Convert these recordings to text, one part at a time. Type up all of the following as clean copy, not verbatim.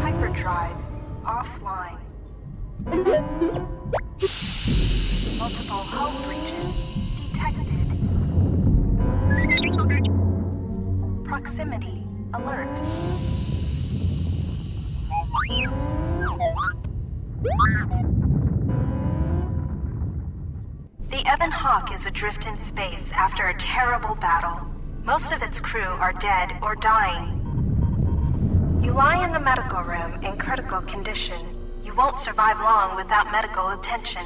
Hyperdrive offline. Multiple hull breaches detected. Proximity alert. The Ebon Hawk is adrift in space after a terrible battle. Most of its crew are dead or dying. You lie in the medical room in critical condition. You won't survive long without medical attention.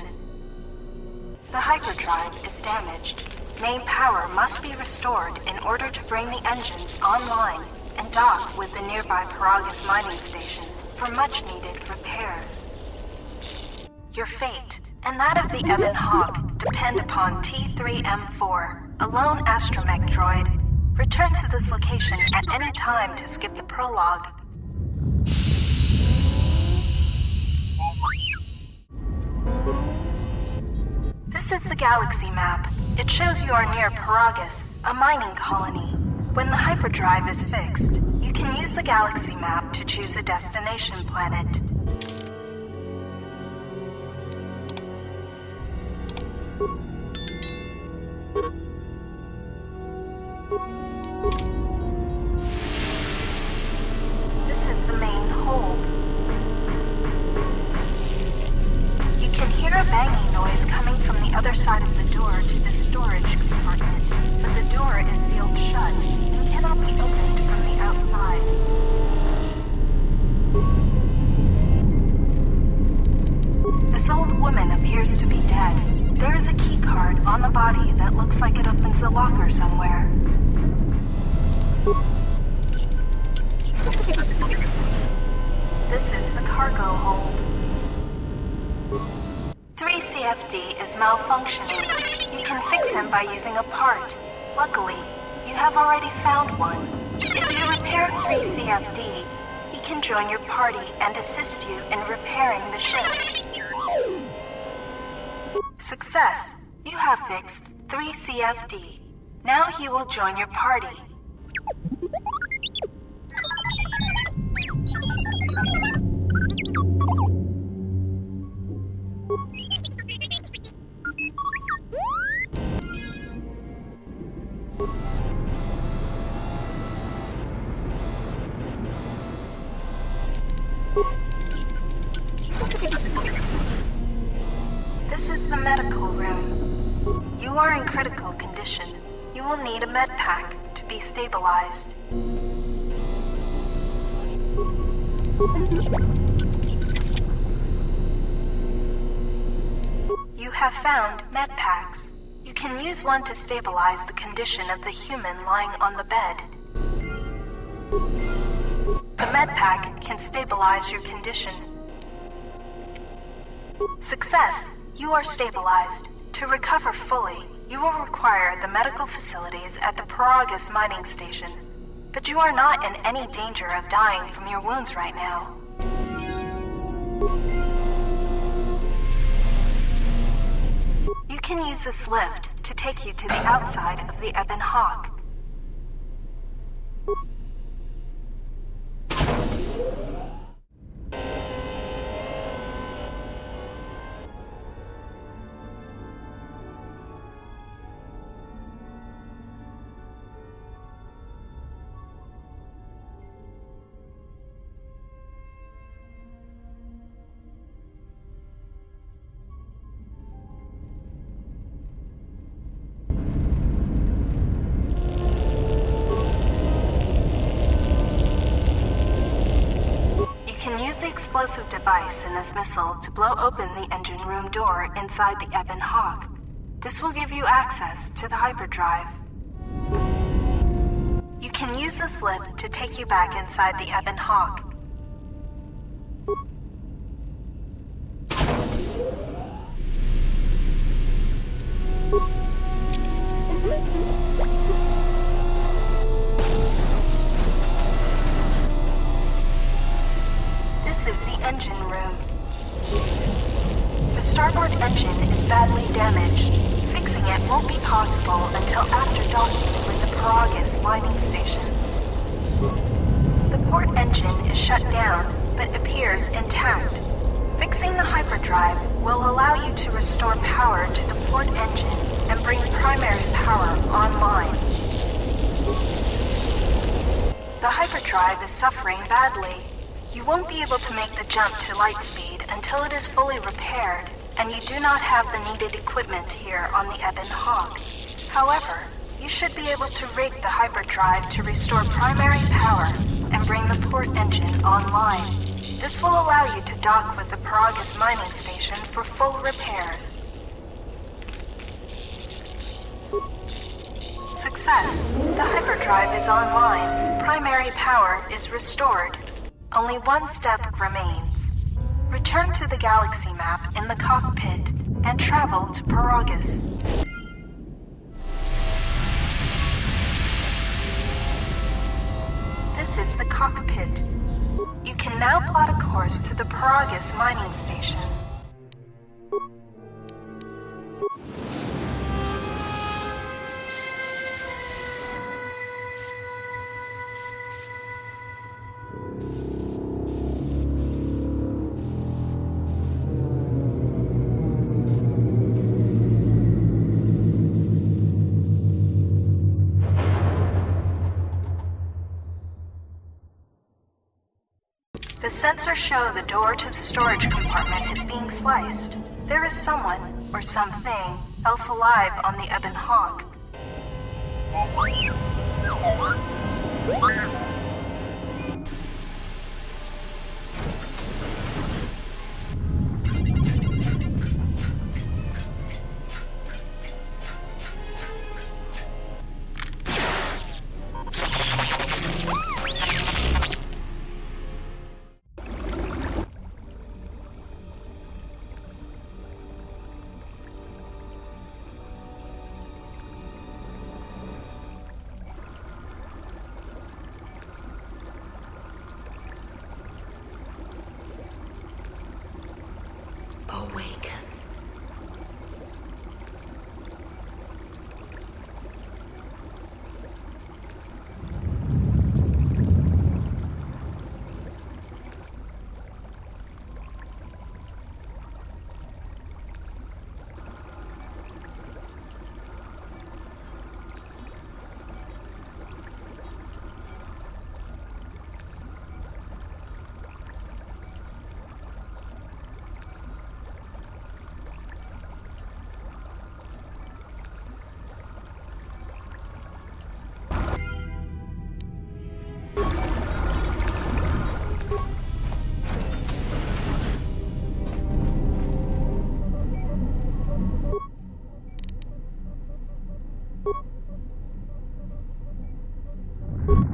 The hyperdrive is damaged. Main power must be restored in order to bring the engines online and dock with the nearby Peragus mining station for much-needed repairs. Your fate, and that of the Ebon Hawk, depend upon T3M4, a lone astromech droid. Return to this location at any time to skip the prologue. This is the galaxy map. It shows you are near Peragus, a mining colony. When the hyperdrive is fixed, you can use the galaxy map to choose a destination planet. This is the main hold. You can hear a banging noise coming from the other side of the door to the storage compartment, but the door is sealed shut and cannot be opened from the outside. This old woman appears to be dead. There is a key card on the body that looks like it opens a locker somewhere. This is the cargo hold. 3CFD is malfunctioning. You can fix him by using a part. Luckily, you have already found one. If you repair 3CFD, he can join your party and assist you in repairing the ship. Success! You have fixed 3CFD. Now he will join your party. This is the medical room. You are in critical condition. You will need a med pack to be stabilized. You have found med packs. You can use one to stabilize the condition of the human lying on the bed. The med pack can stabilize your condition. Success! You are stabilized. To recover fully, you will require the medical facilities at the Peragus mining station. But you are not in any danger of dying from your wounds right now. You can use this lift to take you to the outside of the Ebon Hawk. The explosive device in this missile to blow open the engine room door inside the Ebon Hawk. This will give you access to the hyperdrive. You can use this lift to take you back inside the Ebon Hawk. This is the engine room. The starboard engine is badly damaged. Fixing it won't be possible until after docking with the Peragus mining station. The port engine is shut down, but appears intact. Fixing the hyperdrive will allow you to restore power to the port engine and bring primary power online. The hyperdrive is suffering badly. You won't be able to make the jump to light speed until it is fully repaired, and you do not have the needed equipment here on the Ebon Hawk. However, you should be able to rig the hyperdrive to restore primary power and bring the port engine online. This will allow you to dock with the Peragus mining station for full repairs. Success! The hyperdrive is online. Primary power is restored. Only one step remains. Return to the galaxy map in the cockpit and travel to Peragus. This is the cockpit. You can now plot a course to the Peragus mining station. The sensors show the door to the storage compartment is being sliced. There is someone, or something, else alive on the Ebon Hawk. Awaken.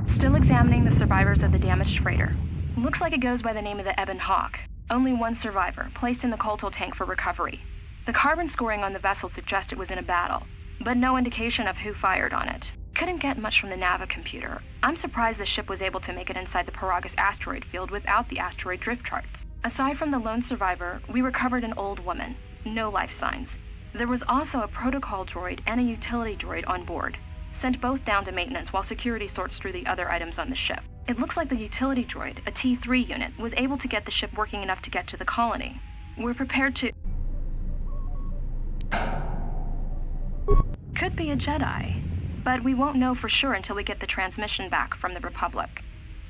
Still examining the survivors of the damaged freighter. Looks like it goes by the name of the Ebon Hawk. Only one survivor, placed in the KOTOR tank for recovery. The carbon scoring on the vessel suggests it was in a battle, but no indication of who fired on it. Couldn't get much from the Nava computer. I'm surprised the ship was able to make it inside the Peragus asteroid field without the asteroid drift charts. Aside from the lone survivor, we recovered an old woman. No life signs. There was also a protocol droid and a utility droid on board. Sent both down to maintenance while security sorts through the other items on the ship. It looks like the utility droid, a T3 unit, was able to get the ship working enough to get to the colony. We're prepared to... Could be a Jedi, but we won't know for sure until we get the transmission back from the Republic.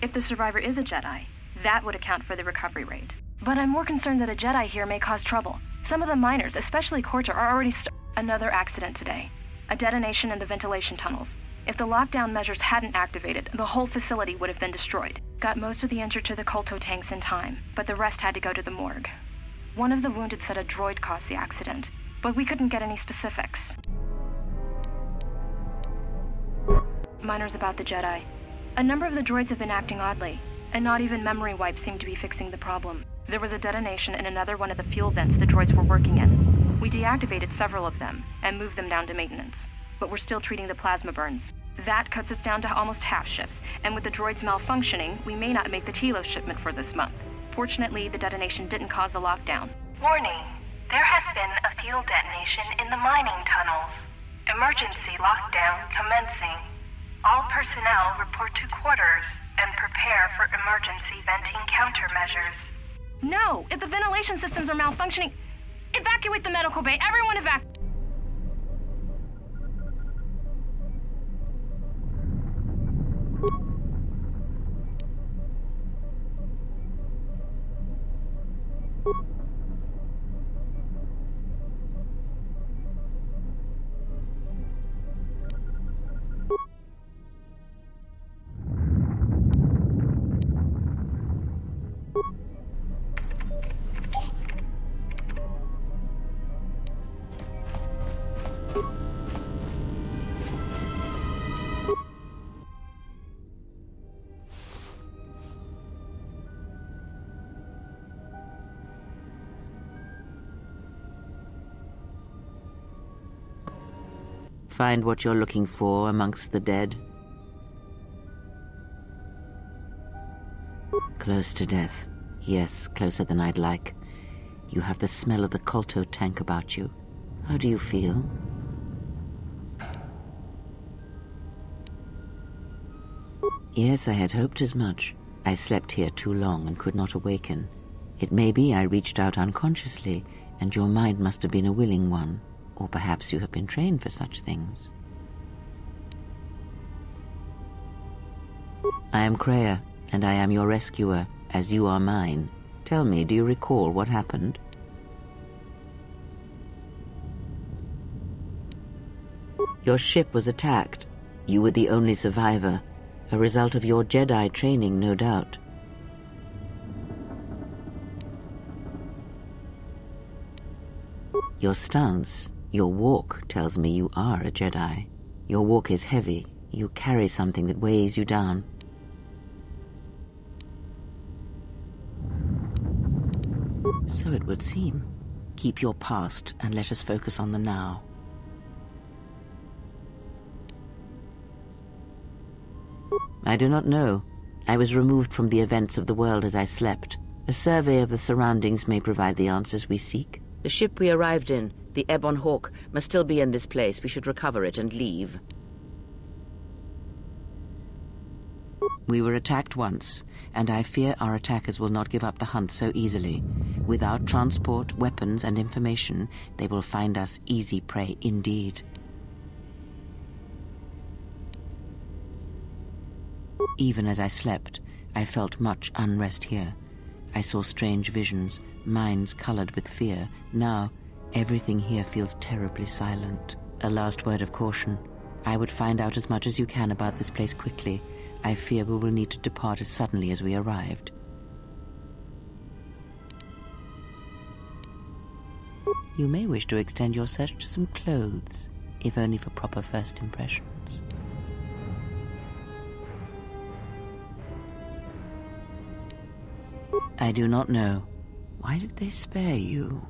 If the survivor is a Jedi, that would account for the recovery rate. But I'm more concerned that a Jedi here may cause trouble. Some of the miners, especially KOTOR, are already Another accident today. A detonation in the ventilation tunnels. If the lockdown measures hadn't activated, the whole facility would have been destroyed. Got most of the injured to the KOTOR tanks in time, but the rest had to go to the morgue. One of the wounded said a droid caused the accident, but we couldn't get any specifics. Miners about the Jedi. A number of the droids have been acting oddly, and not even memory wipes seem to be fixing the problem. There was a detonation in another one of the fuel vents the droids were working in. We deactivated several of them and moved them down to maintenance, but we're still treating the plasma burns. That cuts us down to almost half shifts, and with the droids malfunctioning, we may not make the Telos shipment for this month. Fortunately, the detonation didn't cause a lockdown. Warning. There has been a fuel detonation in the mining tunnels. Emergency lockdown commencing. All personnel report to quarters. and prepare for emergency venting countermeasures. No! If the ventilation systems are malfunctioning, evacuate the medical bay! Everyone evacuate! Find what you're looking for amongst the dead? Close to death. Yes, closer than I'd like. You have the smell of the KOTOR tank about you. How do you feel? Yes, I had hoped as much. I slept here too long and could not awaken. It may be I reached out unconsciously, and your mind must have been a willing one. Or perhaps you have been trained for such things. I am Kreia, and I am your rescuer, as you are mine. Tell me, do you recall what happened? Your ship was attacked. You were the only survivor, a result of your Jedi training, no doubt. Your stance, your walk tells me you are a Jedi. Your walk is heavy. You carry something that weighs you down. So it would seem. Keep your past and let us focus on the now. I do not know. I was removed from the events of the world as I slept. A survey of the surroundings may provide the answers we seek. The ship we arrived in, the Ebon Hawk, must still be in this place. We should recover it and leave. We were attacked once, and I fear our attackers will not give up the hunt so easily. Without transport, weapons, and information, they will find us easy prey indeed. Even as I slept, I felt much unrest here. I saw strange visions, minds colored with fear. Now, everything here feels terribly silent. A last word of caution. I would find out as much as you can about this place quickly. I fear we will need to depart as suddenly as we arrived. You may wish to extend your search to some clothes, if only for proper first impressions. I do not know. Why did they spare you?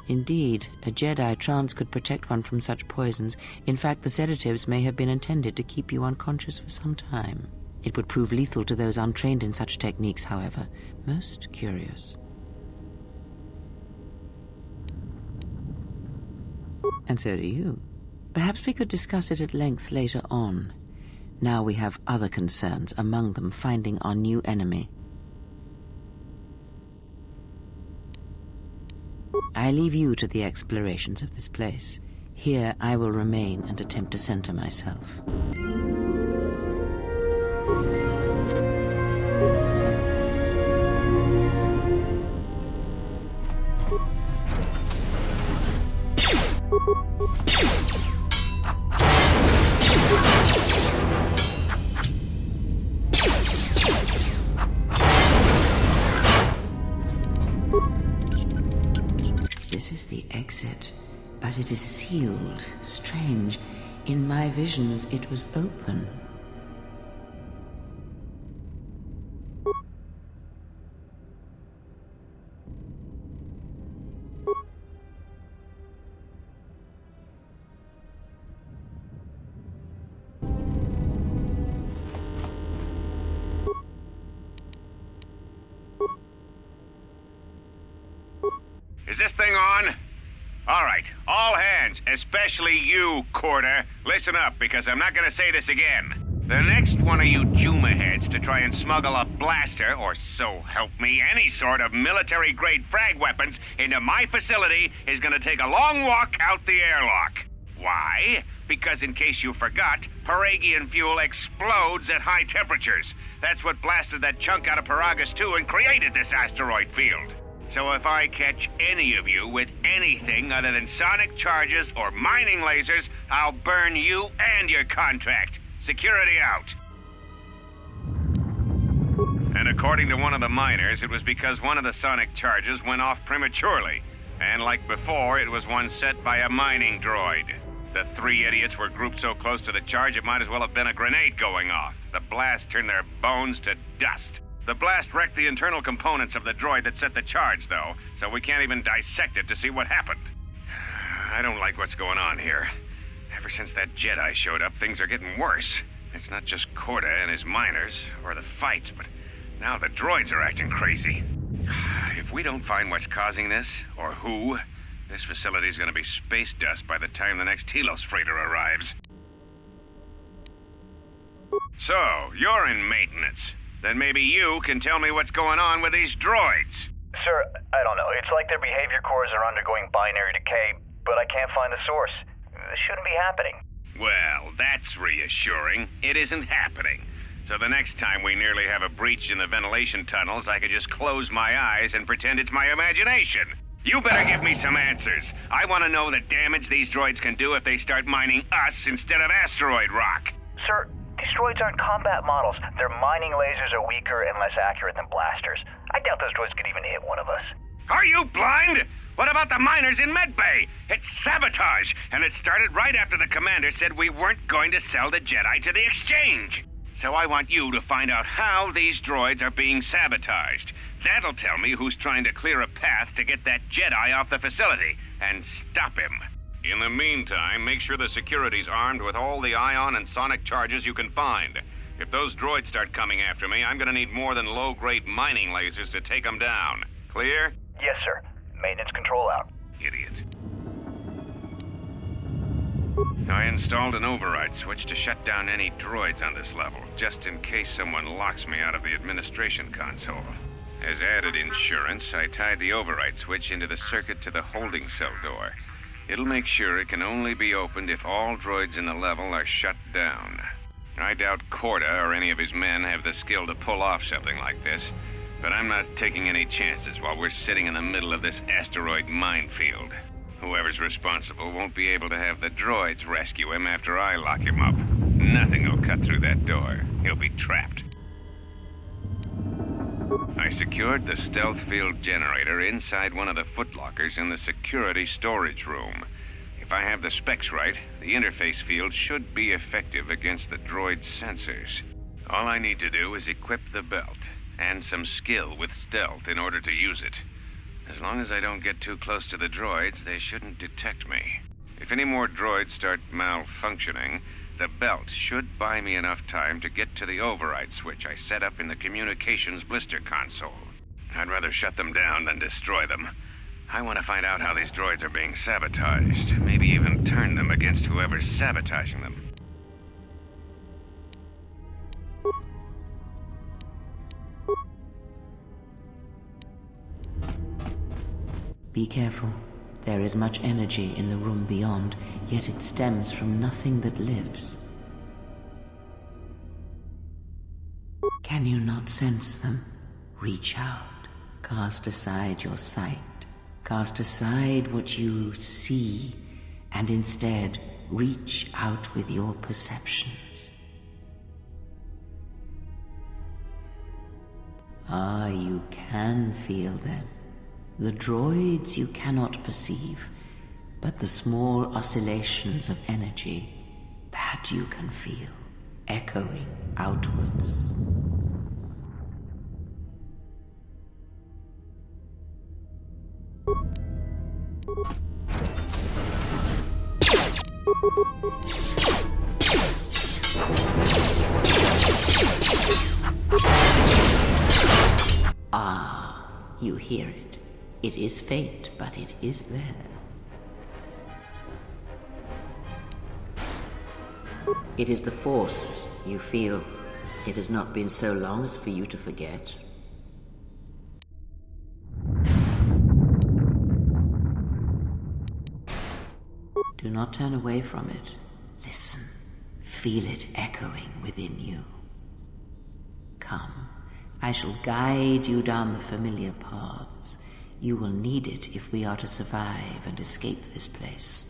Indeed, a Jedi trance could protect one from such poisons. In fact, the sedatives may have been intended to keep you unconscious for some time. It would prove lethal to those untrained in such techniques, however. Most curious. And so do you. Perhaps we could discuss it at length later on. Now we have other concerns, among them finding our new enemy. I leave you to the explorations of this place. Here I will remain and attempt to center myself. This is the exit, but it is sealed. Strange. In my visions, it was open. Is this thing on? All right, all hands, especially you, KOTOR. Listen up, because I'm not gonna say this again. The next one of you Juma heads to try and smuggle a blaster, or so help me, any sort of military-grade frag weapons into my facility is gonna take a long walk out the airlock. Why? Because in case you forgot, Peragian fuel explodes at high temperatures. That's what blasted that chunk out of Peragus 2 and created this asteroid field. So if I catch any of you with anything other than sonic charges or mining lasers, I'll burn you and your contract. Security out. And according to one of the miners, it was because one of the sonic charges went off prematurely. And like before, it was one set by a mining droid. The three idiots were grouped so close to the charge it might as well have been a grenade going off. The blast turned their bones to dust. The blast wrecked the internal components of the droid that set the charge, though, so we can't even dissect it to see what happened. I don't like what's going on here. Ever since that Jedi showed up, things are getting worse. It's not just KOTOR and his miners, or the fights, but now the droids are acting crazy. If we don't find what's causing this, or who, this facility's gonna be space dust by the time the next Telos freighter arrives. So, you're in maintenance. Then maybe you can tell me what's going on with these droids. Sir, I don't know. It's like their behavior cores are undergoing binary decay, but I can't find the source. This shouldn't be happening. Well, that's reassuring. It isn't happening. So the next time we nearly have a breach in the ventilation tunnels, I could just close my eyes and pretend it's my imagination. You better give me some answers. I want to know the damage these droids can do if they start mining us instead of asteroid rock. Sir, these droids aren't combat models. Their mining lasers are weaker and less accurate than blasters. I doubt those droids could even hit one of us. Are you blind? What about the miners in Medbay? It's sabotage, and it started right after the commander said we weren't going to sell the Jedi to the exchange. So I want you to find out how these droids are being sabotaged. That'll tell me who's trying to clear a path to get that Jedi off the facility, and stop him. In the meantime, make sure the security's armed with all the ion and sonic charges you can find. If those droids start coming after me, I'm gonna need more than low-grade mining lasers to take them down. Clear? Yes, sir. Maintenance control out. Idiot. I installed an override switch to shut down any droids on this level, just in case someone locks me out of the administration console. As added insurance, I tied the override switch into the circuit to the holding cell door. It'll make sure it can only be opened if all droids in the level are shut down. I doubt KOTOR or any of his men have the skill to pull off something like this, but I'm not taking any chances while we're sitting in the middle of this asteroid minefield. Whoever's responsible won't be able to have the droids rescue him after I lock him up. Nothing will cut through that door. He'll be trapped. I secured the stealth field generator inside one of the footlockers in the security storage room. If I have the specs right, the interface field should be effective against the droid's sensors. All I need to do is equip the belt, and some skill with stealth in order to use it. As long as I don't get too close to the droids, they shouldn't detect me. If any more droids start malfunctioning, the belt should buy me enough time to get to the override switch I set up in the communications blister console. I'd rather shut them down than destroy them. I want to find out how these droids are being sabotaged, maybe even turn them against whoever's sabotaging them. Be careful. There is much energy in the room beyond, yet it stems from nothing that lives. Can you not sense them? Reach out. Cast aside your sight. Cast aside what you see, and instead reach out with your perceptions. Ah, you can feel them. The droids you cannot perceive, but the small oscillations of energy, that you can feel, echoing outwards. Ah, you hear it. It is faint, but it is there. It is the Force you feel. It has not been so long as for you to forget. Do not turn away from it. Listen. Feel it echoing within you. Come. I shall guide you down the familiar paths. You will need it if we are to survive and escape this place.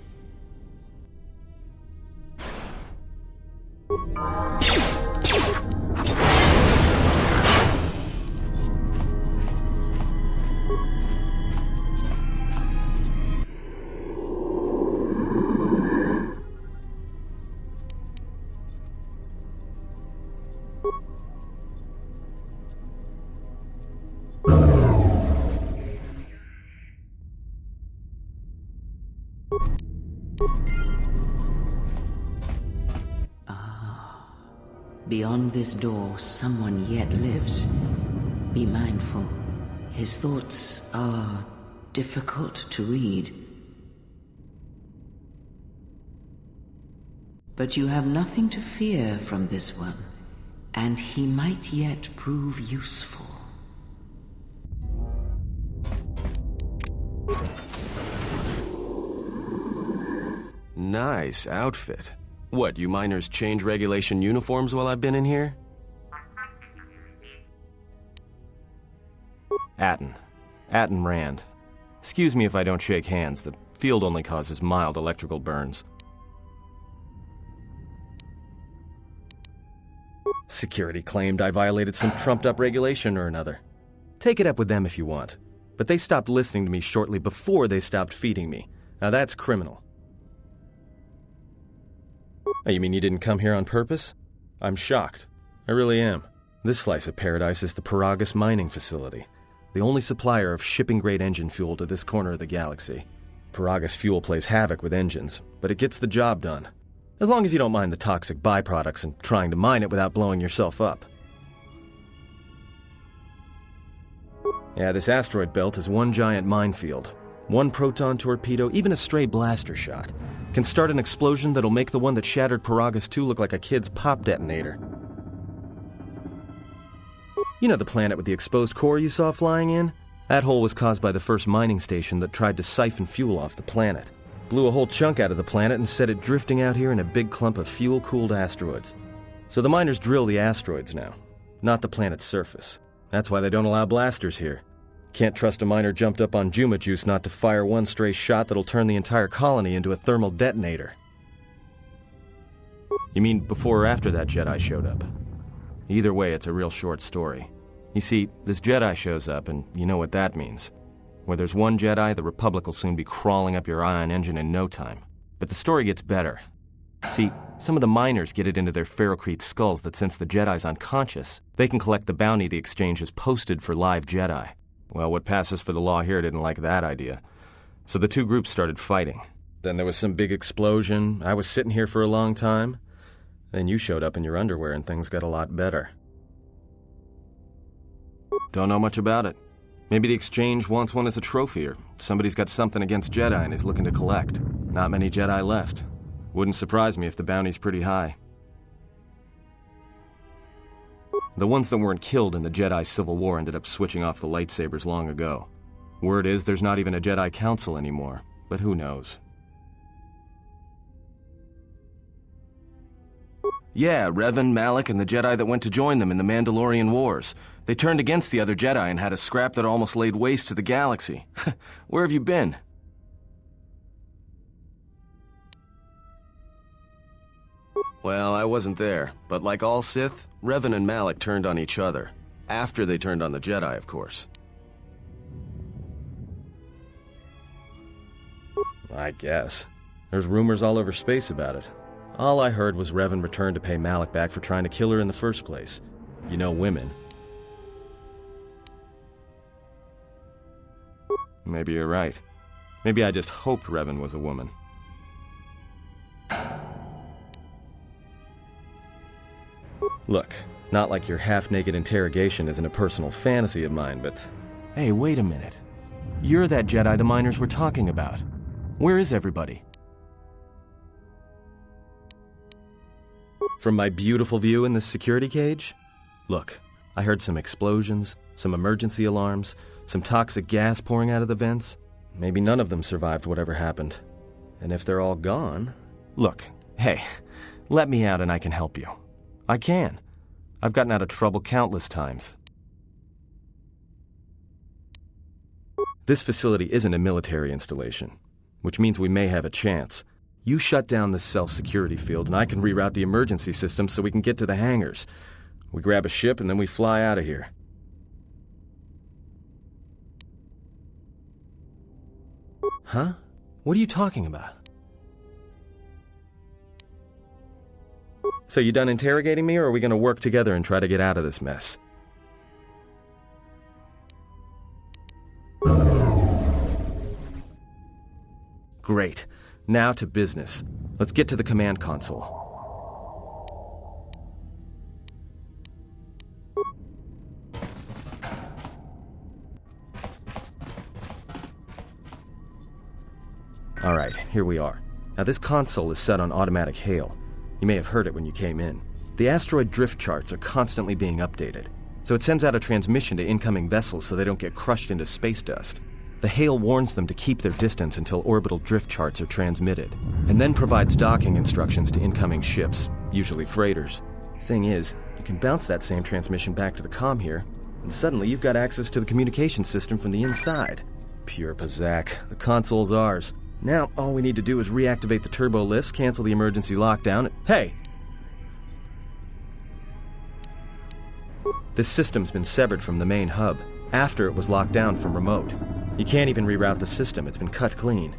Beyond this door, someone yet lives. Be mindful. His thoughts are difficult to read. But you have nothing to fear from this one, and he might yet prove useful. Nice outfit. What, you miners change regulation uniforms while I've been in here? Atton. Atton Rand. Excuse me if I don't shake hands. The field only causes mild electrical burns. Security claimed I violated some trumped-up regulation or another. Take it up with them if you want. But they stopped listening to me shortly before they stopped feeding me. Now that's criminal. Oh, you mean you didn't come here on purpose? I'm shocked. I really am. This slice of paradise is the Peragus mining facility, the only supplier of shipping-grade engine fuel to this corner of the galaxy. Peragus fuel plays havoc with engines, but it gets the job done. As long as you don't mind the toxic byproducts and trying to mine it without blowing yourself up. Yeah, this asteroid belt is one giant minefield. One proton torpedo, even a stray blaster shot, can start an explosion that'll make the one that shattered Peragus 2 look like a kid's pop detonator. You know the planet with the exposed core you saw flying in? That hole was caused by the first mining station that tried to siphon fuel off the planet. Blew a whole chunk out of the planet and set it drifting out here in a big clump of fuel-cooled asteroids. So the miners drill the asteroids now, not the planet's surface. That's why they don't allow blasters here. Can't trust a miner jumped up on Juma juice not to fire one stray shot that'll turn the entire colony into a thermal detonator. You mean before or after that Jedi showed up? Either way, it's a real short story. You see, this Jedi shows up, and you know what that means. Where there's one Jedi, the Republic will soon be crawling up your ion engine in no time. But the story gets better. See, some of the miners get it into their ferrocrete skulls that since the Jedi's unconscious, they can collect the bounty the exchange has posted for live Jedi. Well, what passes for the law here didn't like that idea. So the two groups started fighting. Then there was some big explosion. I was sitting here for a long time. Then you showed up in your underwear and things got a lot better. Don't know much about it. Maybe the exchange wants one as a trophy, or somebody's got something against Jedi and is looking to collect. Not many Jedi left. Wouldn't surprise me if the bounty's pretty high. The ones that weren't killed in the Jedi Civil War ended up switching off the lightsabers long ago. Word is there's not even a Jedi Council anymore, but who knows. Yeah, Revan, Malak, and the Jedi that went to join them in the Mandalorian Wars. They turned against the other Jedi and had a scrap that almost laid waste to the galaxy. Where have you been? Well, I wasn't there, but like all Sith, Revan and Malak turned on each other. After they turned on the Jedi, of course. I guess. There's rumors all over space about it. All I heard was Revan returned to pay Malak back for trying to kill her in the first place. You know, women. Maybe you're right. Maybe I just hoped Revan was a woman. Look, not like your half-naked interrogation isn't a personal fantasy of mine, but... Hey, wait a minute. You're that Jedi the miners were talking about. Where is everybody? From my beautiful view in this security cage? Look, I heard some explosions, some emergency alarms, some toxic gas pouring out of the vents. Maybe none of them survived whatever happened. And if they're all gone... Look, hey, let me out and I can help you. I can. I've gotten out of trouble countless times. This facility isn't a military installation, which means we may have a chance. You shut down this cell security field and I can reroute the emergency system so we can get to the hangars. We grab a ship and then we fly out of here. Huh? What are you talking about? So you done interrogating me, or are we going to work together and try to get out of this mess? Great. Now to business. Let's get to the command console. All right, here we are. Now this console is set on automatic hail. You may have heard it when you came in. The asteroid drift charts are constantly being updated, so it sends out a transmission to incoming vessels so they don't get crushed into space dust. The hail warns them to keep their distance until orbital drift charts are transmitted, and then provides docking instructions to incoming ships, usually freighters. Thing is, you can bounce that same transmission back to the comm here, and suddenly you've got access to the communication system from the inside. Pure Pazak. The console's ours. Now, all we need to do is reactivate the turbo lifts, cancel the emergency lockdown. Hey! This system's been severed from the main hub, after it was locked down from remote. You can't even reroute the system, it's been cut clean.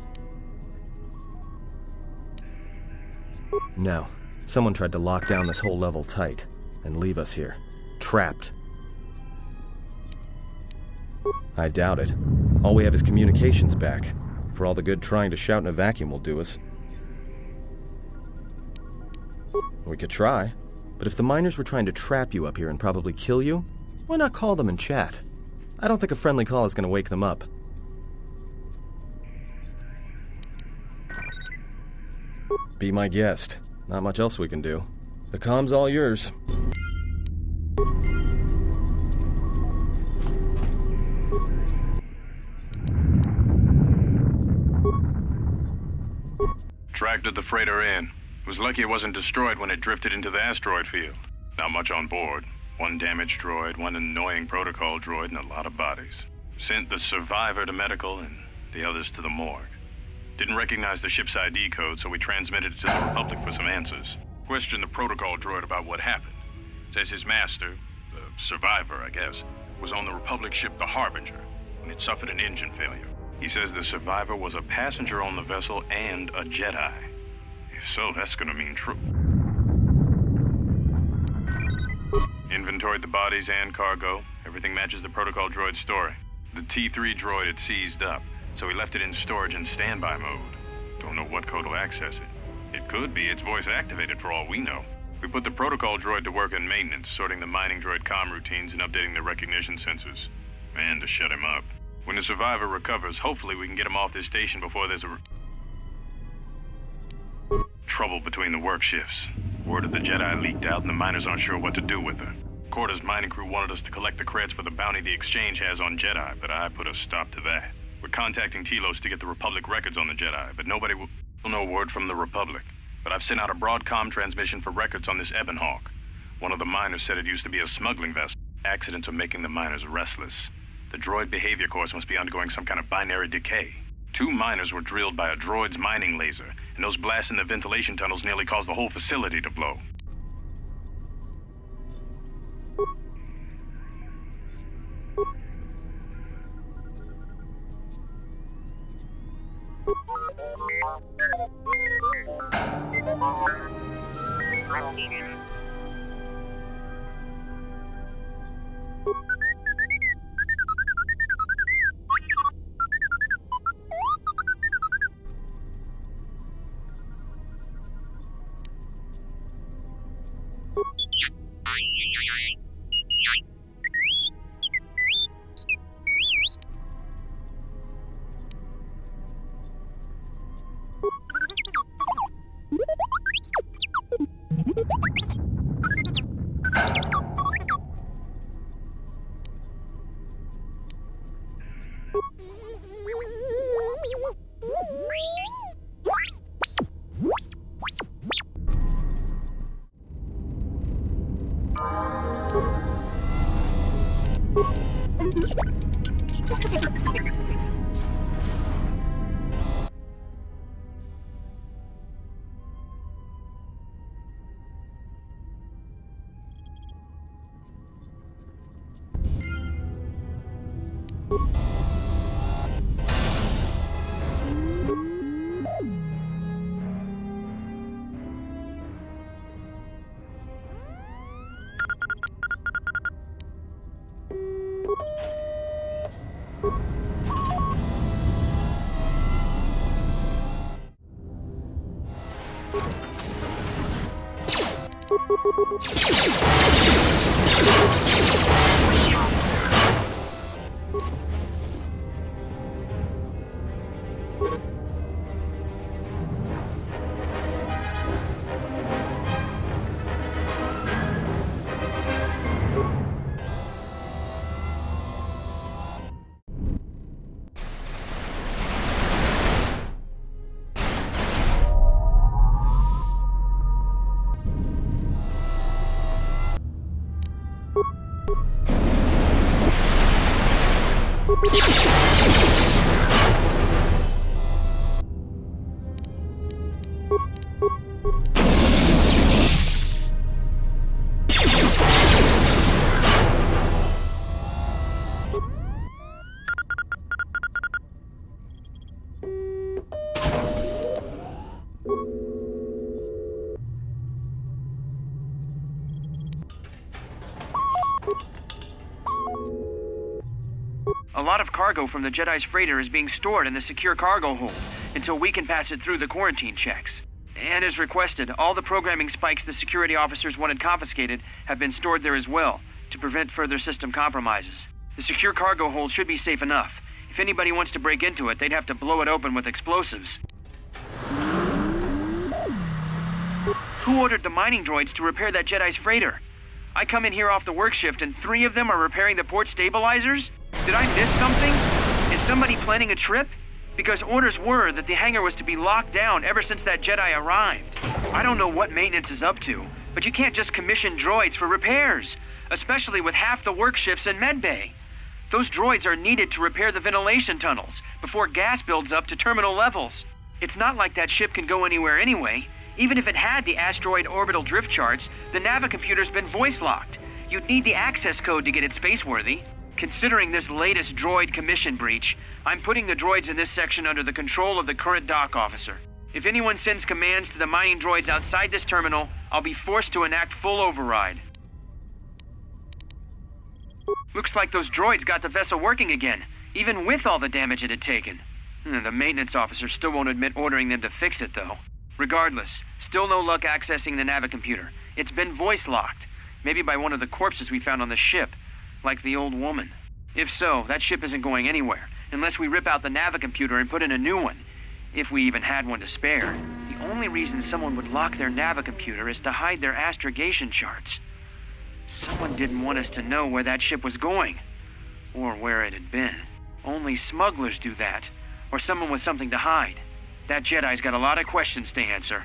No, someone tried to lock down this whole level tight, and leave us here, trapped. I doubt it. All we have is communications back. For all the good trying to shout in a vacuum will do us. We could try, but if the miners were trying to trap you up here and probably kill you, why not call them and chat? I don't think a friendly call is going to wake them up. Be my guest. Not much else we can do. The comm's all yours. Tracked the freighter in. Was lucky it wasn't destroyed when it drifted into the asteroid field. Not much on board. One damaged droid, one annoying protocol droid, and a lot of bodies. Sent the survivor to medical and the others to the morgue. Didn't recognize the ship's ID code, so we transmitted it to the Republic for some answers. Questioned the protocol droid about what happened. Says his master, the survivor, I guess, was on the Republic ship the Harbinger when it suffered an engine failure. He says the survivor was a passenger on the vessel and a Jedi. If so, that's gonna mean true. Inventoried the bodies and cargo. Everything matches the protocol droid's story. The T3 droid had seized up, so we left it in storage in standby mode. Don't know what code will access it. It could be it's voice activated for all we know. We put the protocol droid to work in maintenance, sorting the mining droid comm routines and updating the recognition sensors. And to shut him up. When the survivor recovers, hopefully we can get him off this station before there's trouble between the work shifts. Word of the Jedi leaked out and the miners aren't sure what to do with her. Quarter's mining crew wanted us to collect the creds for the bounty the Exchange has on Jedi, but I put a stop to that. We're contacting Telos to get the Republic records on the Jedi, but nobody will know word from the Republic. But I've sent out a broadcom transmission for records on this Ebon Hawk. One of the miners said it used to be a smuggling vessel. Accidents are making the miners restless. The droid behavior course must be undergoing some kind of binary decay. 2 miners were drilled by a droid's mining laser, and those blasts in the ventilation tunnels nearly caused the whole facility to blow. A lot of cargo from the Jedi's freighter is being stored in the secure cargo hold until we can pass it through the quarantine checks. And as requested, all the programming spikes the security officers wanted confiscated have been stored there as well, to prevent further system compromises. The secure cargo hold should be safe enough. If anybody wants to break into it, they'd have to blow it open with explosives. Who ordered the mining droids to repair that Jedi's freighter? I come in here off the work shift and 3 of them are repairing the port stabilizers? Did I miss something? Is somebody planning a trip? Because orders were that the hangar was to be locked down ever since that Jedi arrived. I don't know what maintenance is up to, but you can't just commission droids for repairs, especially with half the work shifts in medbay. Those droids are needed to repair the ventilation tunnels before gas builds up to terminal levels. It's not like that ship can go anywhere anyway. Even if it had the asteroid orbital drift charts, the navicomputer's been voice-locked. You'd need the access code to get it spaceworthy. Considering this latest droid commission breach, I'm putting the droids in this section under the control of the current dock officer. If anyone sends commands to the mining droids outside this terminal, I'll be forced to enact full override. Looks like those droids got the vessel working again, even with all the damage it had taken. The maintenance officer still won't admit ordering them to fix it, though. Regardless, still no luck accessing the navicomputer. It's been voice-locked, maybe by one of the corpses we found on the ship, like the old woman. If so, that ship isn't going anywhere, unless we rip out the navicomputer and put in a new one, if we even had one to spare. The only reason someone would lock their navicomputer is to hide their astrogation charts. Someone didn't want us to know where that ship was going, or where it had been. Only smugglers do that, or someone with something to hide. That Jedi's got a lot of questions to answer.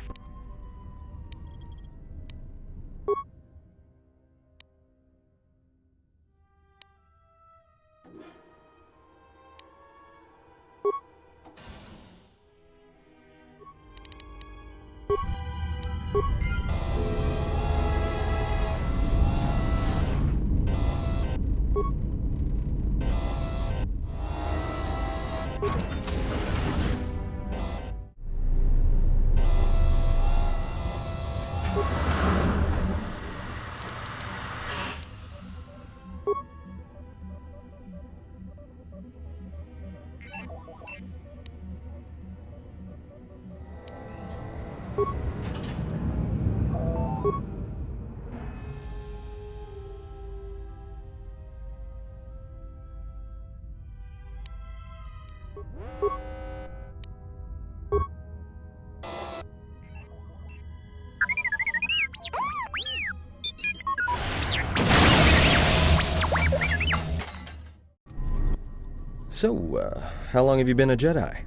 So, how long have you been a Jedi?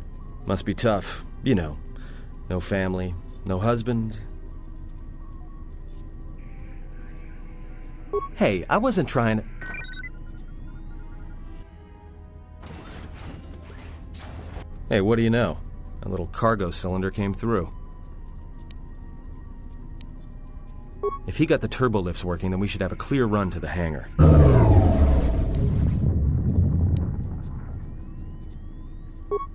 Must be tough, you know. No family, no husband. Hey, I wasn't trying to... Hey, what do you know? A little cargo cylinder came through. If he got the turbo lifts working, then we should have a clear run to the hangar.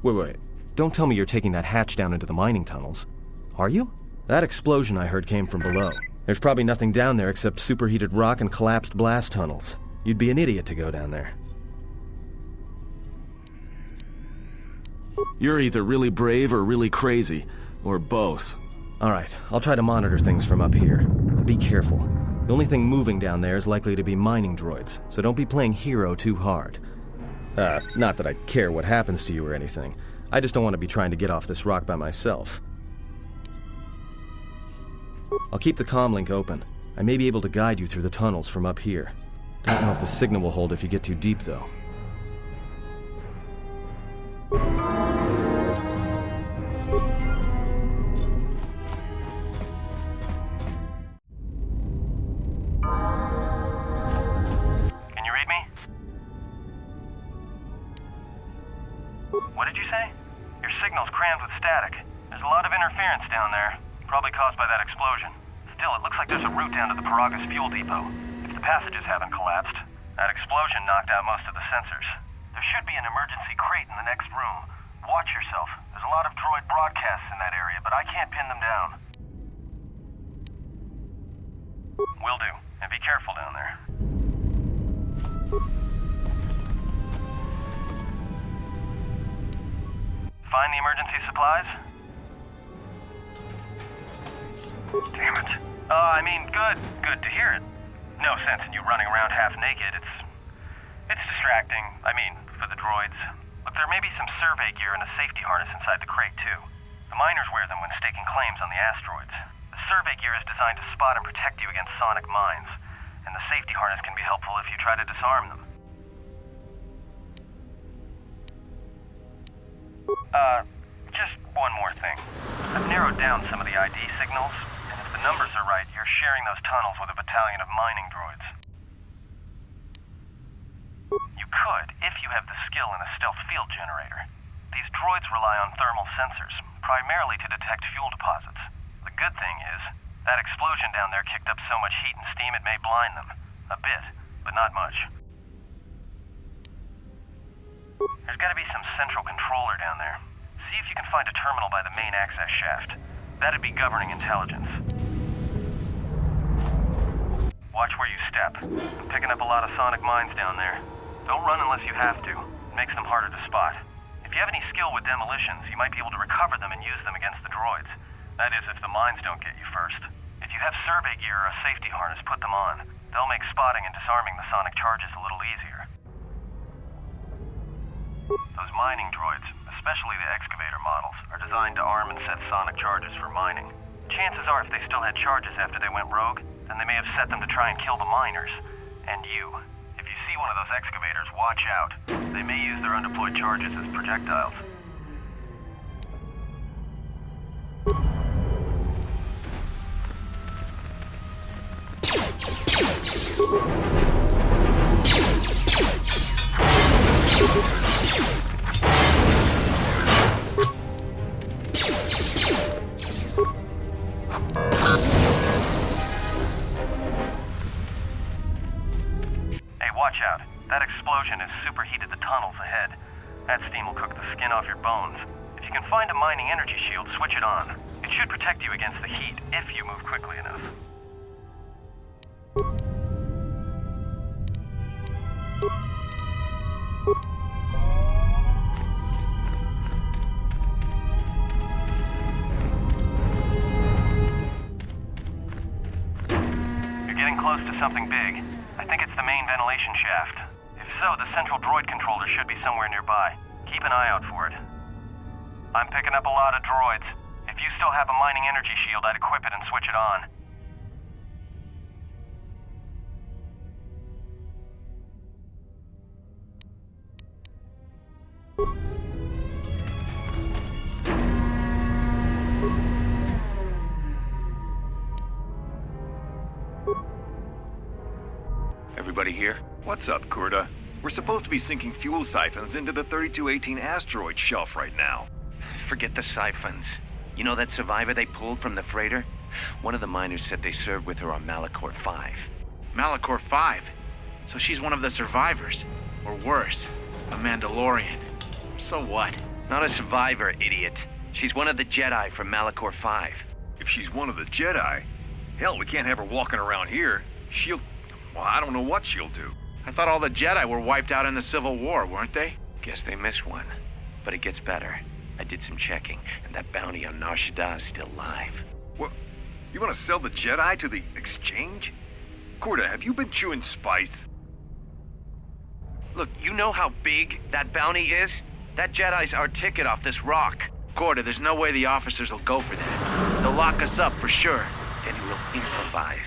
Wait. Don't tell me you're taking that hatch down into the mining tunnels. Are you? That explosion I heard came from below. There's probably nothing down there except superheated rock and collapsed blast tunnels. You'd be an idiot to go down there. You're either really brave or really crazy, or both. All right, I'll try to monitor things from up here. And be careful. The only thing moving down there is likely to be mining droids, so don't be playing hero too hard. Not that I care what happens to you or anything. I just don't want to be trying to get off this rock by myself. I'll keep the comm link open. I may be able to guide you through the tunnels from up here. Don't know if the signal will hold if you get too deep, though. Can you read me? What did you say? Your signal's crammed with static. There's a lot of interference down there, probably caused by that explosion. Still, it looks like there's a route down to the Peragus fuel depot. If the passages haven't collapsed, that explosion knocked out most of the sensors. There should be an emergency crate in the next room. Watch yourself. There's a lot of droid broadcasts in that area, but I can't pin them down. Will do. And be careful down there. Find the emergency supplies? Damn it. Good to hear it. No sense in you running around half naked. It's distracting. For the droids. Look, there may be some survey gear and a safety harness inside the crate, too. The miners wear them when staking claims on the asteroids. The survey gear is designed to spot and protect you against sonic mines, and the safety harness can be helpful if you try to disarm them. Just one more thing. I've narrowed down some of the ID signals, and if the numbers are right, you're sharing those tunnels with a battalion of mining droids. You could, if you have the skill in a stealth field generator. These droids rely on thermal sensors, primarily to detect fuel deposits. The good thing is, that explosion down there kicked up so much heat and steam it may blind them. A bit, but not much. There's gotta be some central controller down there. See if you can find a terminal by the main access shaft. That'd be governing intelligence. Watch where you step. I'm picking up a lot of sonic mines down there. Don't run unless you have to. It makes them harder to spot. If you have any skill with demolitions, you might be able to recover them and use them against the droids. That is, if the mines don't get you first. If you have survey gear or a safety harness, put them on. They'll make spotting and disarming the sonic charges a little easier. Those mining droids, especially the excavator models, are designed to arm and set sonic charges for mining. Chances are if they still had charges after they went rogue, then they may have set them to try and kill the miners. And you. If you see one of those excavators, watch out. They may use their undeployed charges as projectiles. Watch out. That explosion has superheated the tunnels ahead. That steam will cook the skin off your bones. If you can find a mining energy shield, switch it on. It should protect you against the heat, if you move quickly enough. You're getting close to something big. I think it's the main ventilation shaft. If so, the central droid controller should be somewhere nearby. Keep an eye out for it. I'm picking up a lot of droids. If you still have a mining energy shield, I'd equip it and switch it on. Everybody here? What's up, Kurta? We're supposed to be sinking fuel siphons into the 3218 asteroid shelf right now. Forget the siphons. You know that survivor they pulled from the freighter? One of the miners said they served with her on Malachor 5. Malachor 5? So she's one of the survivors? Or worse, a Mandalorian. So what? Not a survivor, idiot. She's one of the Jedi from Malachor 5. If she's one of the Jedi, hell, we can't have her walking around here. Well, I don't know what she'll do. I thought all the Jedi were wiped out in the Civil War, weren't they? Guess they missed one. But it gets better. I did some checking, and that bounty on Nar Shaddaa is still live. What? You want to sell the Jedi to the exchange? Corda, have you been chewing spice? Look, you know how big that bounty is? That Jedi's our ticket off this rock. Corda, there's no way the officers will go for that. They'll lock us up for sure. Then we'll improvise.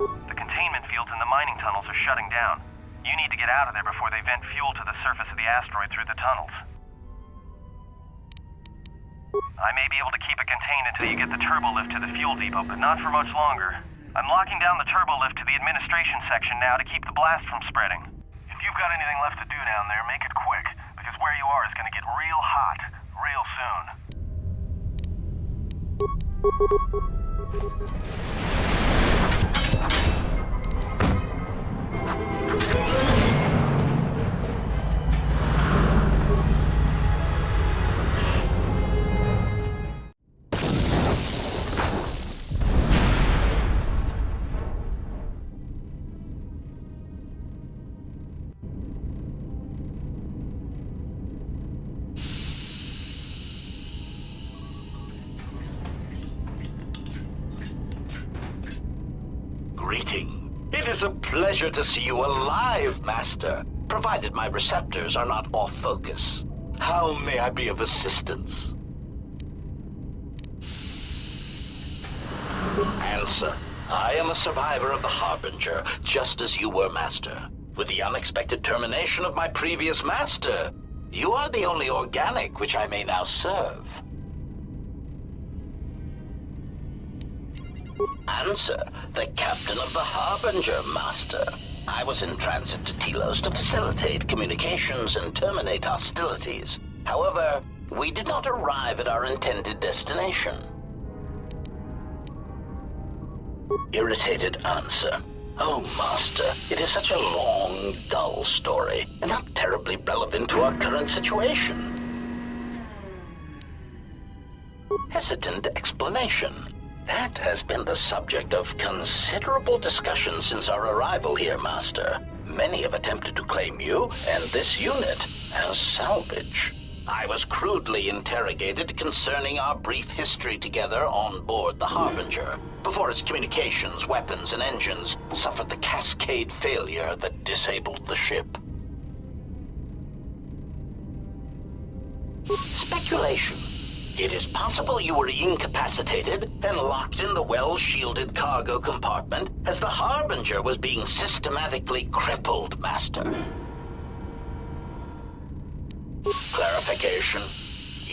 The containment fields in the mining tunnels are shutting down. You need to get out of there before they vent fuel to the surface of the asteroid through the tunnels. I may be able to keep it contained until you get the turbo lift to the fuel depot, but not for much longer. I'm locking down the turbo lift to the administration section now to keep the blast from spreading. If you've got anything left to do down there, make it quick, because where you are is going to get real hot, real soon. Greeting. It is a pleasure to see you alive, Master, provided my receptors are not off focus. How may I be of assistance? Answer. I am a survivor of the Harbinger, just as you were, Master. With the unexpected termination of my previous Master, you are the only organic which I may now serve. Answer. The captain of the Harbinger, Master. I was in transit to Telos to facilitate communications and terminate hostilities. However, we did not arrive at our intended destination. Irritated answer. Oh, Master, it is such a long, dull story, and not terribly relevant to our current situation. Hesitant explanation. That has been the subject of considerable discussion since our arrival here, Master. Many have attempted to claim you and this unit as salvage. I was crudely interrogated concerning our brief history together on board the Harbinger, before its communications, weapons, and engines suffered the cascade failure that disabled the ship. Speculation. It is possible you were incapacitated and locked in the well-shielded cargo compartment as the Harbinger was being systematically crippled, Master. Clarification.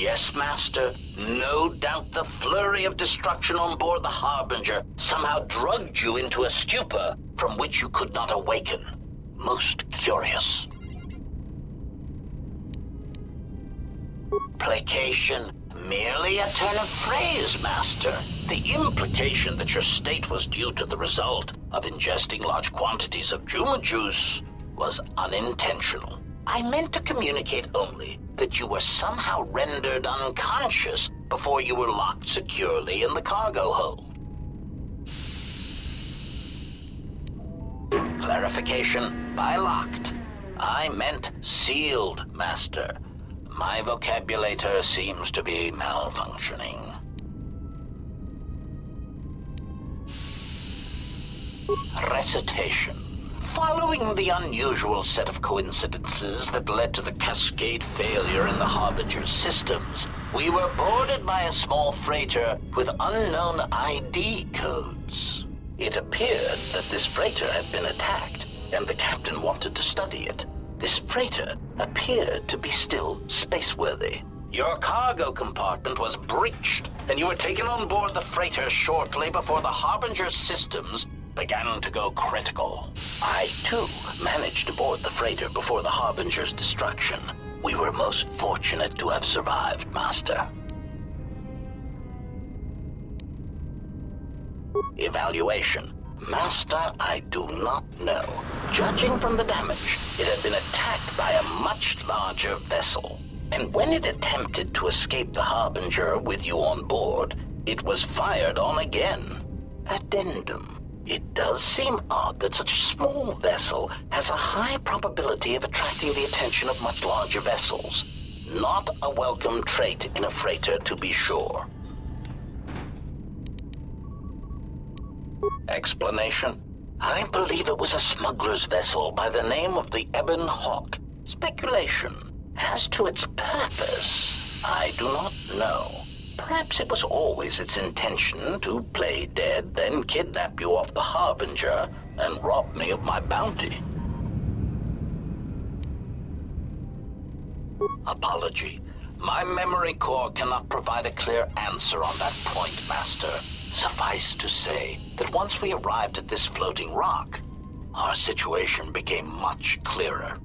Yes, Master. No doubt the flurry of destruction on board the Harbinger somehow drugged you into a stupor from which you could not awaken. Most curious. Placation. Merely a turn of phrase, Master. The implication that your state was due to the result of ingesting large quantities of Juma juice was unintentional. I meant to communicate only that you were somehow rendered unconscious before you were locked securely in the cargo hold. Clarification. By locked, I meant sealed, Master. My vocabulator seems to be malfunctioning. Recitation. Following the unusual set of coincidences that led to the cascade failure in the Harbinger's systems, we were boarded by a small freighter with unknown ID codes. It appeared that this freighter had been attacked, and the captain wanted to study it. This freighter appeared to be still spaceworthy. Your cargo compartment was breached, and you were taken on board the freighter shortly before the Harbinger's systems began to go critical. I, too, managed to board the freighter before the Harbinger's destruction. We were most fortunate to have survived, Master. Evaluation. Master, I do not know. Judging from the damage, it had been attacked by a much larger vessel. And when it attempted to escape the Harbinger with you on board, it was fired on again. Addendum. It does seem odd that such a small vessel has a high probability of attracting the attention of much larger vessels. Not a welcome trait in a freighter, to be sure. Explanation. I believe it was a smuggler's vessel by the name of the Ebon Hawk. Speculation. As to its purpose, I do not know. Perhaps it was always its intention to play dead, then kidnap you off the Harbinger and rob me of my bounty. Apology. My memory core cannot provide a clear answer on that point, Master. Suffice to say that once we arrived at this floating rock, our situation became much clearer.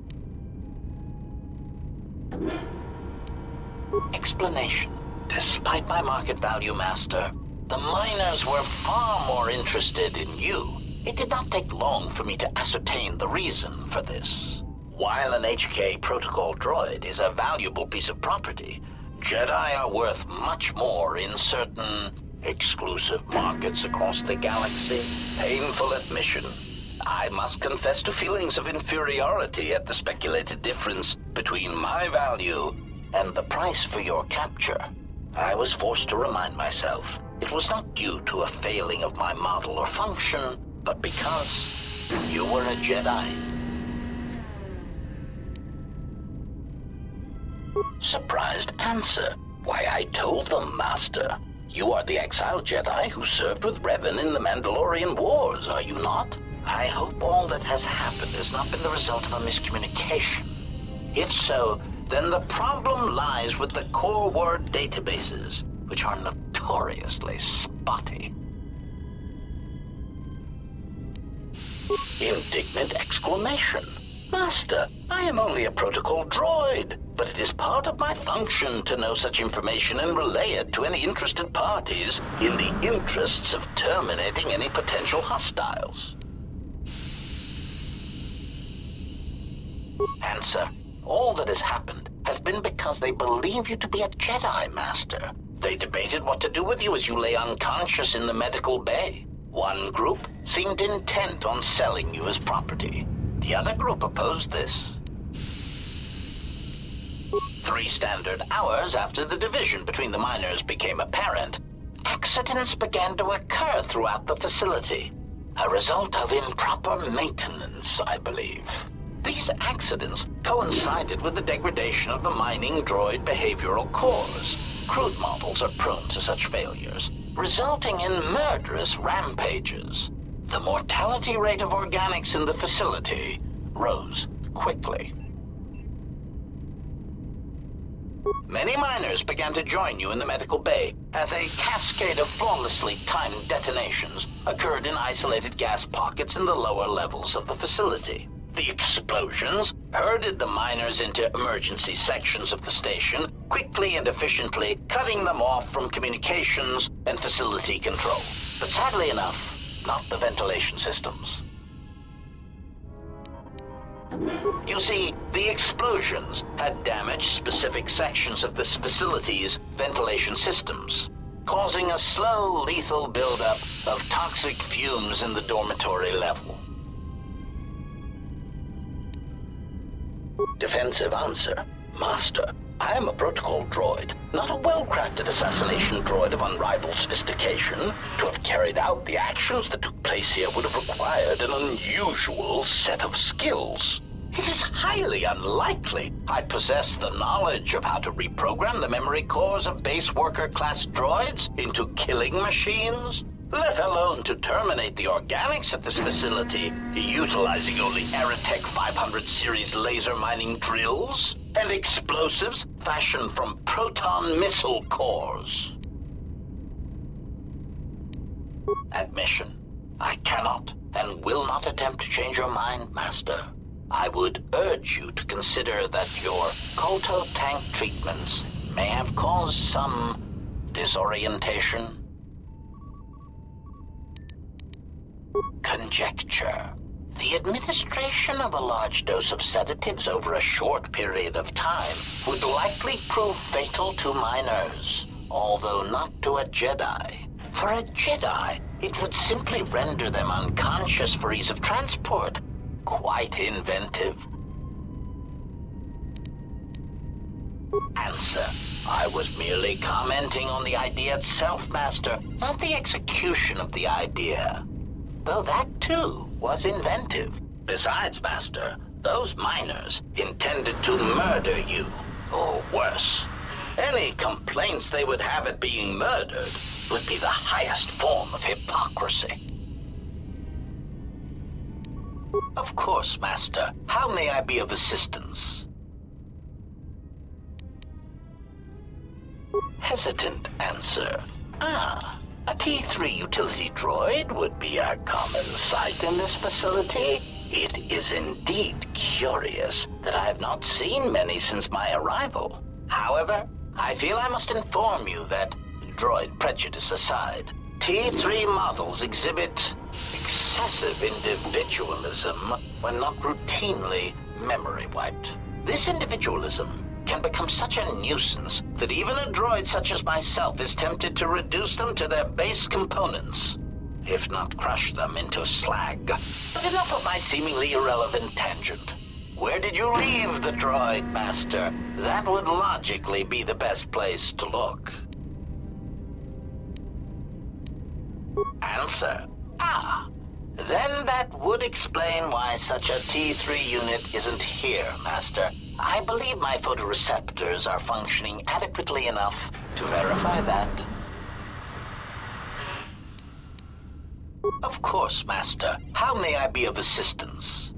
Explanation. Despite my market value, Master, the miners were far more interested in you. It did not take long for me to ascertain the reason for this. While an HK protocol droid is a valuable piece of property, Jedi are worth much more in certain exclusive markets across the galaxy. Painful admission. I must confess to feelings of inferiority at the speculated difference between my value and the price for your capture. I was forced to remind myself it was not due to a failing of my model or function, but because you were a Jedi. Surprised answer. Why, I told them, Master. You are the exiled Jedi who served with Revan in the Mandalorian Wars, are you not? I hope all that has happened has not been the result of a miscommunication. If so, then the problem lies with the core word databases, which are notoriously spotty. Indignant exclamation. Master, I am only a protocol droid, but it is part of my function to know such information and relay it to any interested parties in the interests of terminating any potential hostiles. Answer. All that has happened has been because they believe you to be a Jedi, Master. They debated what to do with you as you lay unconscious in the medical bay. One group seemed intent on selling you as property. The other group opposed this. 3 standard hours after the division between the miners became apparent, accidents began to occur throughout the facility. A result of improper maintenance, I believe. These accidents coincided with the degradation of the mining droid behavioral cores. Crude models are prone to such failures, resulting in murderous rampages. The mortality rate of organics in the facility rose quickly. Many miners began to join you in the medical bay as a cascade of flawlessly timed detonations occurred in isolated gas pockets in the lower levels of the facility. The explosions herded the miners into emergency sections of the station, quickly and efficiently cutting them off from communications and facility control. But sadly enough, not the ventilation systems. You see, the explosions had damaged specific sections of this facility's ventilation systems, causing a slow, lethal buildup of toxic fumes in the dormitory level. defensive answer. Master, I am a protocol droid, not a well-crafted assassination droid of unrivaled sophistication. To have carried out the actions that took place here would have required an unusual set of skills. It is highly unlikely I possess the knowledge of how to reprogram the memory cores of base worker-class droids into killing machines, let alone to terminate the organics at this facility, utilizing only Aerotech 500 series laser mining drills and explosives fashioned from proton missile cores. Admission. I cannot and will not attempt to change your mind, Master. I would urge you to consider that your KOTOR tank treatments may have caused some disorientation. Conjecture. The administration of a large dose of sedatives over a short period of time would likely prove fatal to minors, although not to a Jedi. For a Jedi, it would simply render them unconscious for ease of transport. Quite inventive. Answer. I was merely commenting on the idea itself, Master, not the execution of the idea. Though that, too, was inventive. Besides, Master, those miners intended to murder you, or worse. Any complaints they would have at being murdered would be the highest form of hypocrisy. Of course, Master. How may I be of assistance? Hesitant answer. A T3 utility droid would be a common sight in this facility. It is indeed curious that I have not seen many since my arrival. However, I feel I must inform you that, droid prejudice aside, T3 models exhibit excessive individualism when not routinely memory wiped. This individualism can become such a nuisance that even a droid such as myself is tempted to reduce them to their base components, if not crush them into slag. But enough of my seemingly irrelevant tangent. Where did you leave the droid, Master? That would logically be the best place to look. Answer. Then that would explain why such a T3 unit isn't here, Master. I believe my photoreceptors are functioning adequately enough to verify that. Of course, Master. How may I be of assistance?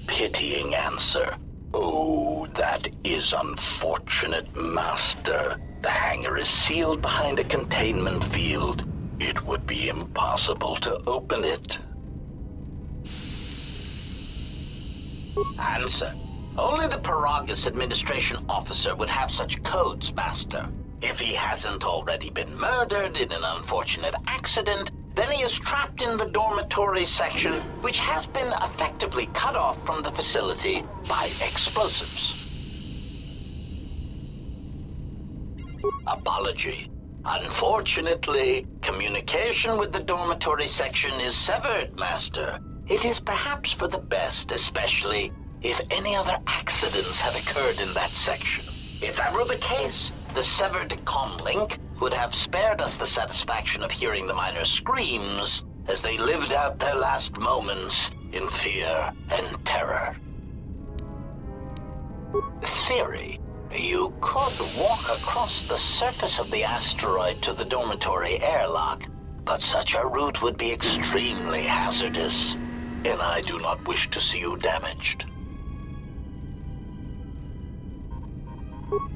Pitying answer. Oh, that is unfortunate, Master. The hangar is sealed behind a containment field. It would be impossible to open it. Answer. Only the Peragus administration officer would have such codes, Master. If he hasn't already been murdered in an unfortunate accident, then he is trapped in the dormitory section, which has been effectively cut off from the facility by explosives. Apology. Unfortunately, communication with the dormitory section is severed, Master. It is perhaps for the best, especially if any other accidents have occurred in that section. If that were the case, the severed comlink would have spared us the satisfaction of hearing the miners' screams as they lived out their last moments in fear and terror. Theory. You could walk across the surface of the asteroid to the dormitory airlock, but such a route would be extremely hazardous, and I do not wish to see you damaged.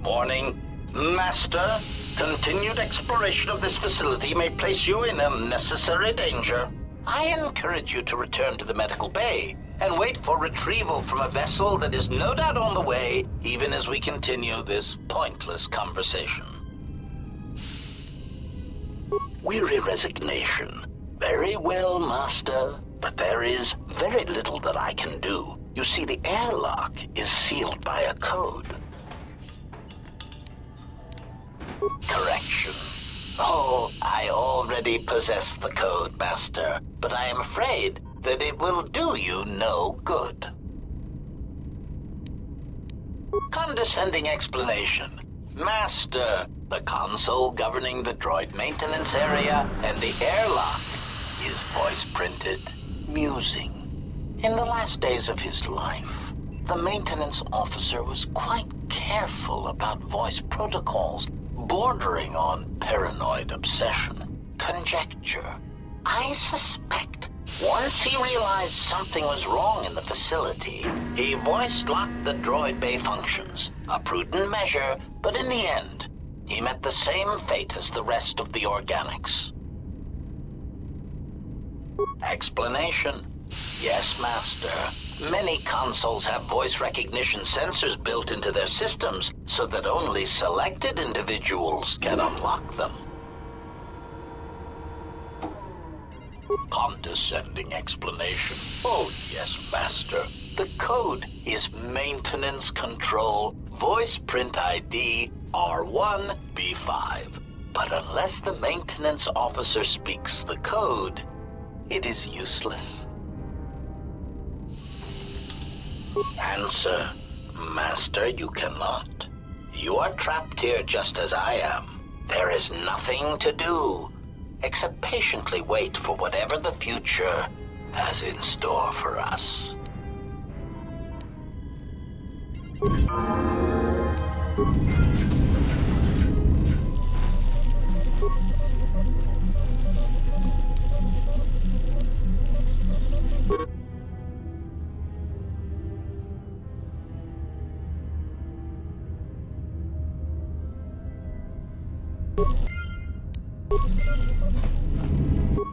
Warning. Master, continued exploration of this facility may place you in unnecessary danger. I encourage you to return to the medical bay and wait for retrieval from a vessel that is no doubt on the way, even as we continue this pointless conversation. Weary resignation. Very well, Master, but there is very little that I can do. You see, the airlock is sealed by a code. Correction. Oh, I already possess the code, Master, but I am afraid that it will do you no good. Condescending explanation. Master, the console governing the droid maintenance area and the airlock is voice printed, musing. In the last days of his life, the maintenance officer was quite careful about voice protocols, bordering on paranoid obsession. Conjecture. I suspect once he realized something was wrong in the facility, he voice-locked the droid bay functions. A prudent measure, but in the end, he met the same fate as the rest of the organics. Explanation. Yes, Master. Many consoles have voice recognition sensors built into their systems so that only selected individuals can unlock them. Condescending explanation. Oh, yes, Master. The code is Maintenance Control Voice Print ID R1B5. But unless the maintenance officer speaks the code, it is useless. Answer. Master, you cannot. You are trapped here just as I am. There is nothing to do except patiently wait for whatever the future has in store for us.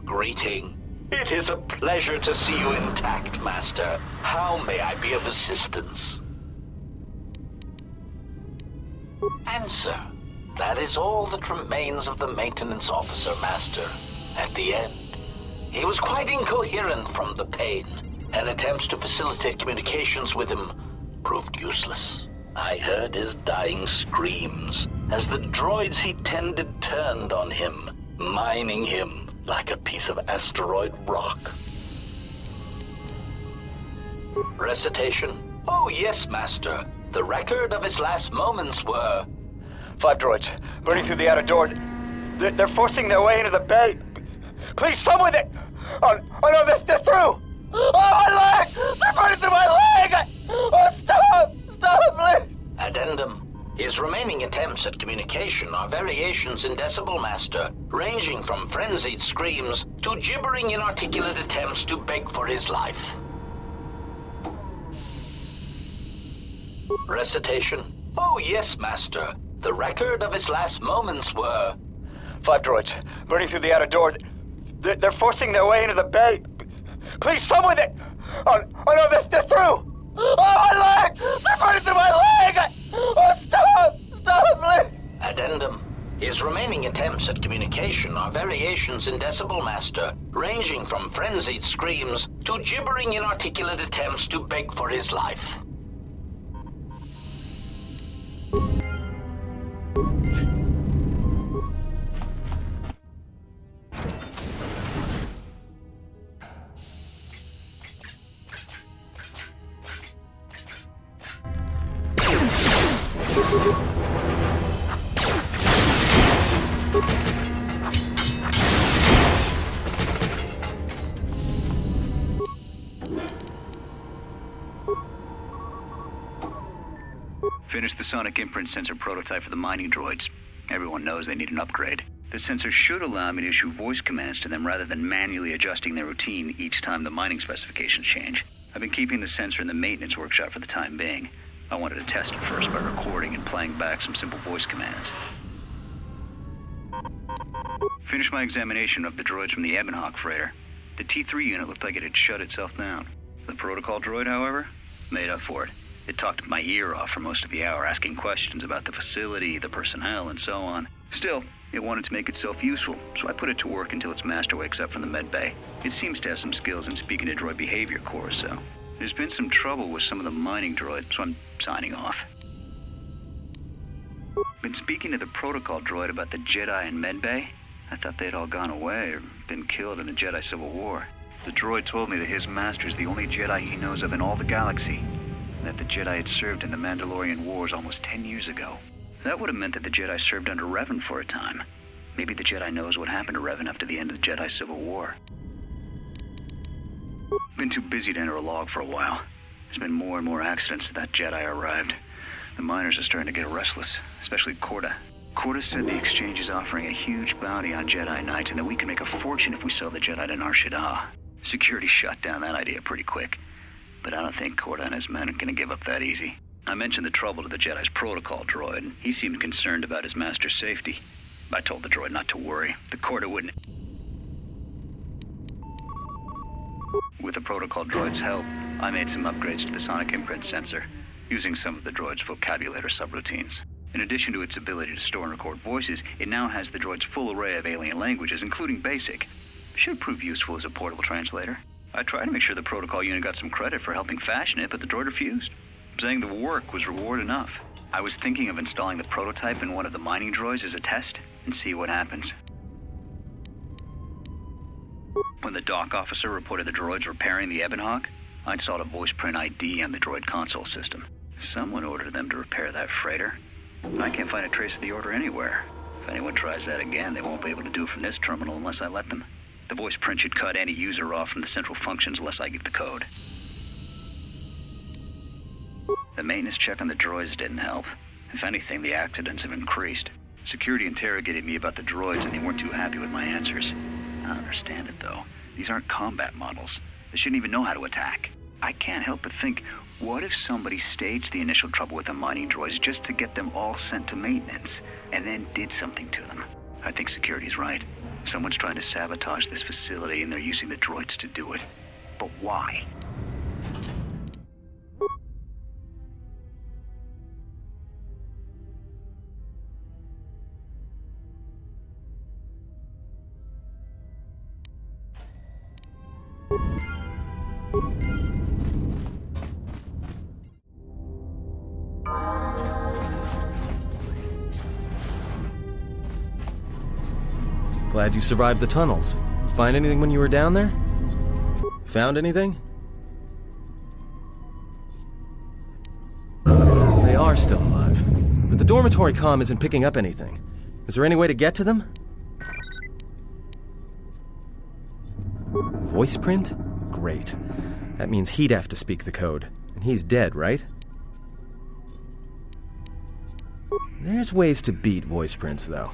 Greeting. It is a pleasure to see you intact, Master. How may I be of assistance? Answer. That is all that remains of the maintenance officer, Master. At the end, he was quite incoherent from the pain, and attempts to facilitate communications with him proved useless. I heard his dying screams as the droids he tended turned on him, mining him like a piece of asteroid rock. Recitation. Oh, yes, Master. The record of his last moments were... 5 droids, burning through the outer door. They're forcing their way into the bay. Please, someone that... Oh no, they're through! Oh, my leg! They're burning through my leg! Oh, stop! Stop, please! Addendum. His remaining attempts at communication are variations in decibel, Master, ranging from frenzied screams to gibbering inarticulate attempts to beg for his life. Recitation. Oh, yes, Master. The record of his last moments were... 5 droids, burning through the outer door. They're forcing their way into the bay. Please, someone that... Oh no, they're through! Oh, my leg! They're burning through my leg! Oh, stop! Stop, please! Addendum. His remaining attempts at communication are variations in decibel, Master, ranging from frenzied screams to gibbering inarticulate attempts to beg for his life. Finished the sonic imprint sensor prototype for the mining droids. Everyone knows they need an upgrade. The sensor should allow me to issue voice commands to them rather than manually adjusting their routine each time the mining specifications change. I've been keeping the sensor in the maintenance workshop for the time being. I wanted to test it first by recording and playing back some simple voice commands. Finished my examination of the droids from the Ebon Hawk freighter. The T3 unit looked like it had shut itself down. The protocol droid, however, made up for it. It talked my ear off for most of the hour, asking questions about the facility, the personnel, and so on. Still, it wanted to make itself useful, so I put it to work until its master wakes up from the med bay. It seems to have some skills in speaking to droid behavior core, so... There's been some trouble with some of the mining droids, so I'm signing off. Been speaking to the protocol droid about the Jedi and med bay. I thought they'd all gone away or been killed in the Jedi Civil War. The droid told me that his master's the only Jedi he knows of in all the galaxy, and that the Jedi had served in the Mandalorian Wars almost 10 years ago. That would have meant that the Jedi served under Revan for a time. Maybe the Jedi knows what happened to Revan after the end of the Jedi Civil War. Been too busy to enter a log for a while. There's been more and more accidents since that Jedi arrived. The miners are starting to get restless, especially Korta. Korta said the exchange is offering a huge bounty on Jedi Knights and that we can make a fortune if we sell the Jedi to Nar Shaddaa. Security shut down that idea pretty quick, but I don't think Korta and his men are gonna give up that easy. I mentioned the trouble to the Jedi's protocol droid, and he seemed concerned about his master's safety. I told the droid not to worry. The Korta wouldn't. With the protocol droid's help, I made some upgrades to the sonic imprint sensor, using some of the droid's vocabulator subroutines. In addition to its ability to store and record voices, it now has the droid's full array of alien languages, including Basic. Should prove useful as a portable translator. I tried to make sure the protocol unit got some credit for helping fashion it, but the droid refused, saying the work was reward enough. I was thinking of installing the prototype in one of the mining droids as a test, and see what happens. When the dock officer reported the droids repairing the Ebon Hawk, I installed a voice print ID on the droid console system. Someone ordered them to repair that freighter, but I can't find a trace of the order anywhere. If anyone tries that again, they won't be able to do it from this terminal unless I let them. The voice print should cut any user off from the central functions unless I give the code. The maintenance check on the droids didn't help. If anything, the accidents have increased. Security interrogated me about the droids and they weren't too happy with my answers. I don't understand it, though. These aren't combat models. They shouldn't even know how to attack. I can't help but think, what if somebody staged the initial trouble with the mining droids just to get them all sent to maintenance, and then did something to them? I think security's right. Someone's trying to sabotage this facility and they're using the droids to do it. But why? Glad you survived the tunnels. Find anything when you were down there? Found anything? So they are still alive. But the dormitory comm isn't picking up anything. Is there any way to get to them? Voice print? Great. That means he'd have to speak the code. And he's dead, right? There's ways to beat voice prints, though.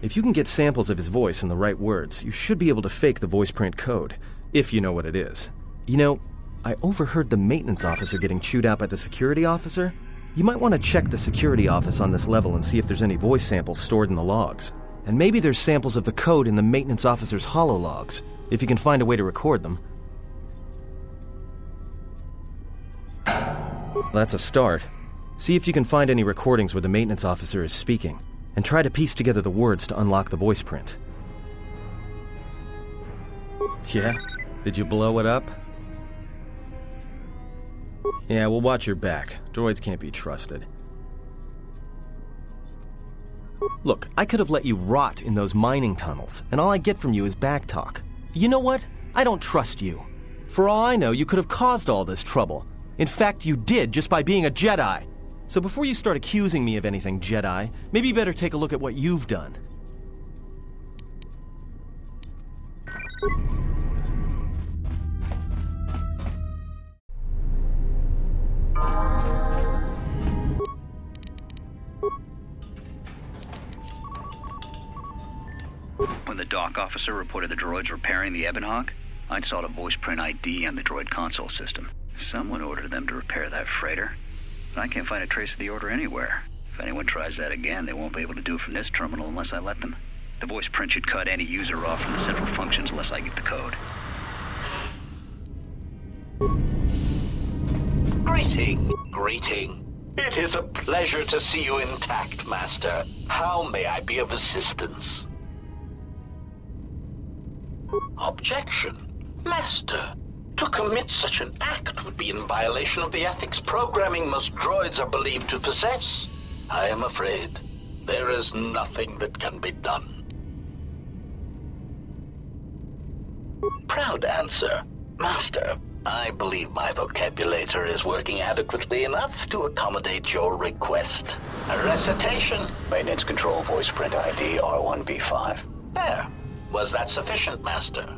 If you can get samples of his voice and the right words, you should be able to fake the voice print code, if you know what it is. You know, I overheard the maintenance officer getting chewed out by the security officer. You might want to check the security office on this level and see if there's any voice samples stored in the logs. And maybe there's samples of the code in the maintenance officer's holologs, if you can find a way to record them. That's a start. See if you can find any recordings where the maintenance officer is speaking, and try to piece together the words to unlock the voice print. Yeah? Did you blow it up? Yeah, well, watch your back. Droids can't be trusted. Look, I could have let you rot in those mining tunnels, and all I get from you is backtalk. You know what? I don't trust you. For all I know, you could have caused all this trouble. In fact, you did, just by being a Jedi. So before you start accusing me of anything, Jedi, maybe you better take a look at what you've done. When the dock officer reported the droids repairing the Ebon Hawk, I installed a voice print ID on the droid console system. Someone ordered them to repair that freighter, but I can't find a trace of the order anywhere. If anyone tries that again, they won't be able to do it from this terminal unless I let them. The voice print should cut any user off from the central functions unless I give the code. Greeting. It is a pleasure to see you intact, Master. How may I be of assistance? Objection. Master, to commit such an act would be in violation of the ethics programming most droids are believed to possess. I am afraid there is nothing that can be done. Proud answer. Master, I believe my vocabulator is working adequately enough to accommodate your request. A recitation. Maintenance control voice print ID R1B5. There. Was that sufficient, Master?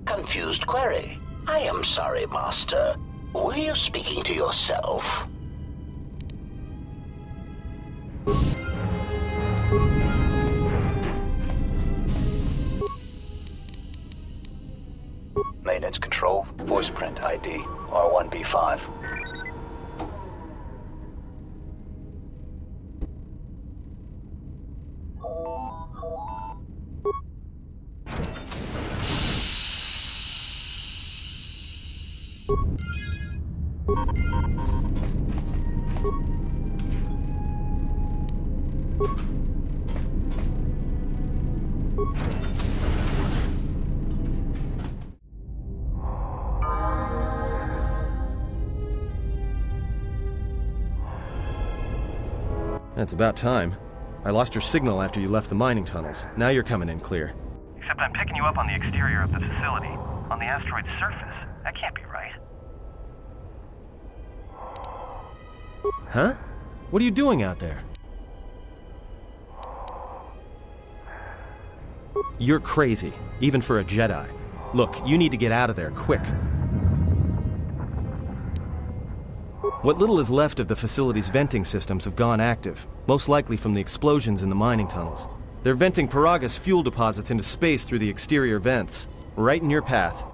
Confused query. I am sorry, Master. Were you speaking to yourself? Maintenance control voice print ID R1B5. That's about time. I lost your signal after you left the mining tunnels. Now you're coming in clear. Except I'm picking you up on the exterior of the facility, on the asteroid's surface. That can't be right. Huh? What are you doing out there? You're crazy, even for a Jedi. Look, you need to get out of there, quick. What little is left of the facility's venting systems have gone active, most likely from the explosions in the mining tunnels. They're venting Peragus fuel deposits into space through the exterior vents, right in your path.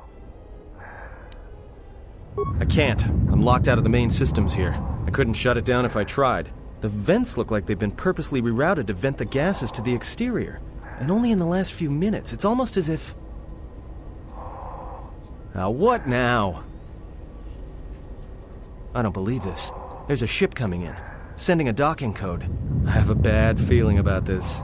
I can't. I'm locked out of the main systems here. I couldn't shut it down if I tried. The vents look like they've been purposely rerouted to vent the gases to the exterior. And only in the last few minutes. It's almost as if... Now, what now? I don't believe this. There's a ship coming in, sending a docking code. I have a bad feeling about this.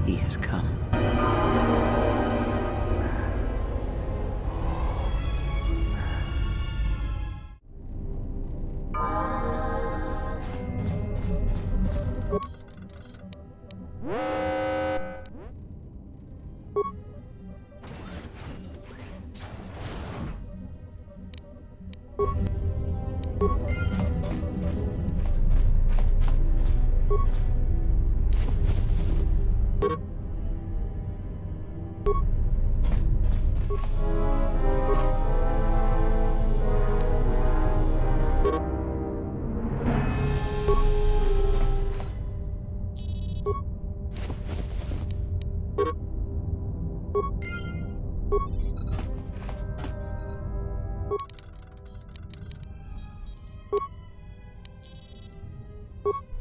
He has come.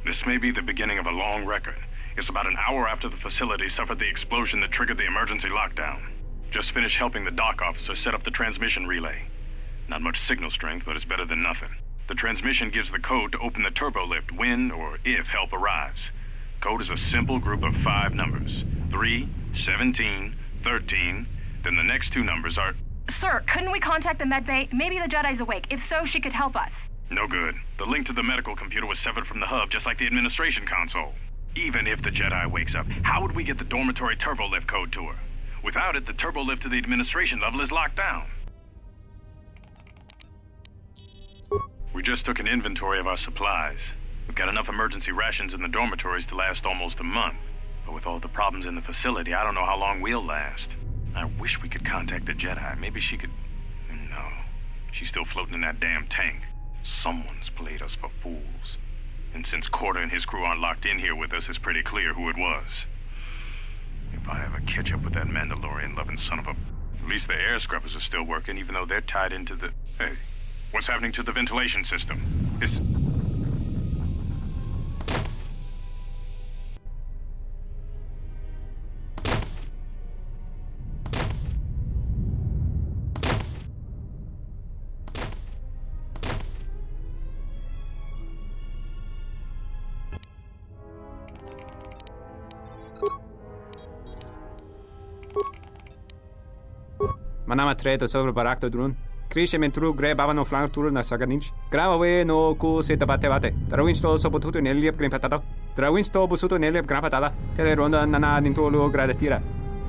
This may be the beginning of a long record. It's about an hour after the facility suffered the explosion that triggered the emergency lockdown. Just finished helping the dock officer set up the transmission relay. Not much signal strength, but it's better than nothing. The transmission gives the code to open the turbo lift when or if help arrives. Code is a simple group of 5 numbers. 3, 17, 13, then the next 2 numbers are... Sir, couldn't we contact the medbay? Maybe the Jedi's awake. If so, she could help us. No good. The link to the medical computer was severed from the hub, just like the administration console. Even if the Jedi wakes up, how would we get the dormitory turbo lift code to her? Without it, the turbo lift to the administration level is locked down. We just took an inventory of our supplies. We've got enough emergency rations in the dormitories to last almost a month. But with all the problems in the facility, I don't know how long we'll last. I wish we could contact the Jedi. Maybe she could... No. She's still floating in that damn tank. Someone's played us for fools. And since KOTOR and his crew aren't locked in here with us, it's pretty clear who it was. If I ever catch up with that Mandalorian-loving son of a... At least the air scrubbers are still working, even though they're tied into the... Hey, what's happening to the ventilation system? It's... Manama treto sobre barakto drun. Krishe mentru gre babano flank tour na saganich. Grava we no ku se tabate bate. Trawinsto so potuto neliep green patata. Trawinsto busuto neliep gran patata. Tele ronda nana nintolo gradatira.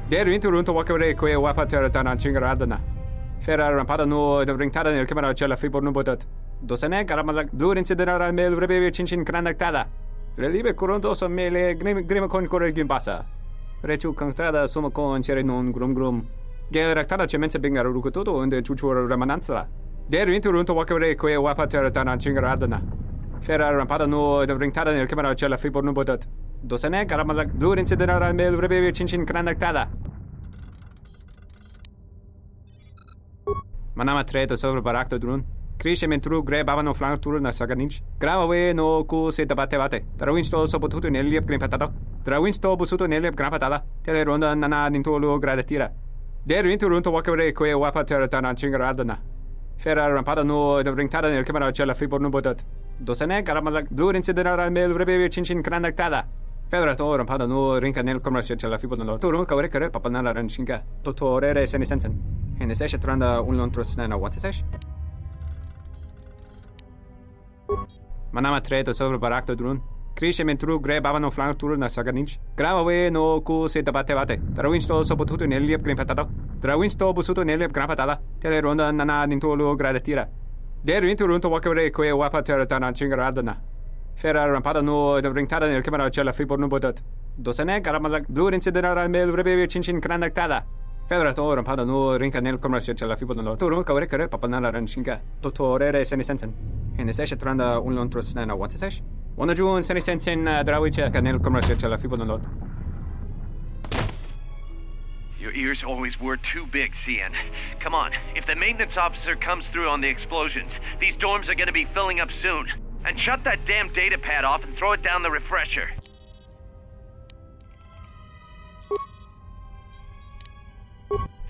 Der winter runto wakere kwe wapater tana chingaradana. Ferra rampada no de ringtada nel camera cella fibor no botat. Dosane garamala blur incidera mel rebe chinchin kranaktada. Relibe coronto so mele grima con corre gimbasa. Rechu contrada suma con chere non grum. Geraktada cemense bingar rukutoto und chuchura remananza. Der winter runto wakere kwe wapater tana chingaradana. Ferra rampada no de ringtada nel camera cella fibor no botat. Dosane garamala blur incidera mel rebe chinchin kranaktada. Manama treto sobre barakto drun. Krishe mentru gre babano flank tour na saganich. Grava we no ku se tabate bate. Trawinsto so potuto neliep green patata. Trawinsto busuto neliep gran patata. Tele ronda nana nintolo gradatira. Der winter runto wakere kwe wapater tana chingaradana. Ferra rampada no de ringtada nel camera cella fibor no botat. Dosane garamala blur incidera mel rebe chinchin kranaktada. Ferra to rampada no rinka nel camera cella fibor no. Turu kawre kare papanala ranchinga. Totorere senisensen. En es esche tranda unlontros nana wantesesh. Manama treto sobre barakto drun. Krishe mentru gre babano flank tour na saganich. Grava we no ku se tabate bate. Trawinsto so potuto neliep green patata. Trawinsto busuto neliep gran patata. Tele ronda nana nintolo gradatira. Der winter runto wakere kwe wapater tana chingaradana. Ferra rampada no de ringtada nel camera cella fibor no botat. Dosane garamala blur incidera mel rebe chinchin kranaktada. Ferra to rampada no rinka nel camera cella fibor no. Turu kawre kare papanala ranchinga. Totorere senisensen. En es esche tranda unlontros nana wantesesh. One June senisensen drawiche nel camera cella fibor no. Your ears always were too big, CN. Come on, if the maintenance officer comes through on the explosions, these dorms are gonna be filling up soon. And shut that damn data pad off and throw it down the refresher.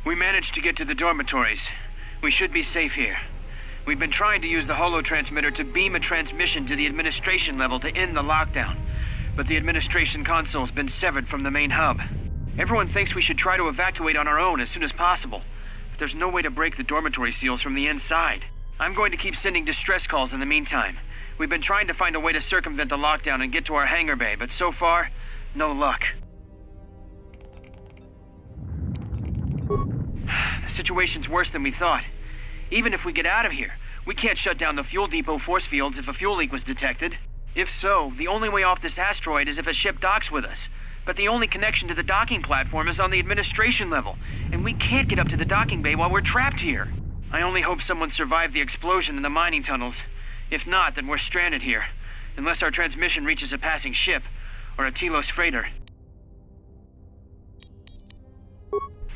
We managed to get to the dormitories. We should be safe here. We've been trying to use the holo-transmitter to beam a transmission to the administration level to end the lockdown. But the administration console's been severed from the main hub. Everyone thinks we should try to evacuate on our own as soon as possible. But there's no way to break the dormitory seals from the inside. I'm going to keep sending distress calls in the meantime. We've been trying to find a way to circumvent the lockdown and get to our hangar bay, but so far, no luck. The situation's worse than we thought. Even if we get out of here, we can't shut down the fuel depot force fields if a fuel leak was detected. If so, the only way off this asteroid is if a ship docks with us. But the only connection to the docking platform is on the administration level, and we can't get up to the docking bay while we're trapped here. I only hope someone survived the explosion in the mining tunnels. If not, then we're stranded here, unless our transmission reaches a passing ship, or a Telos freighter.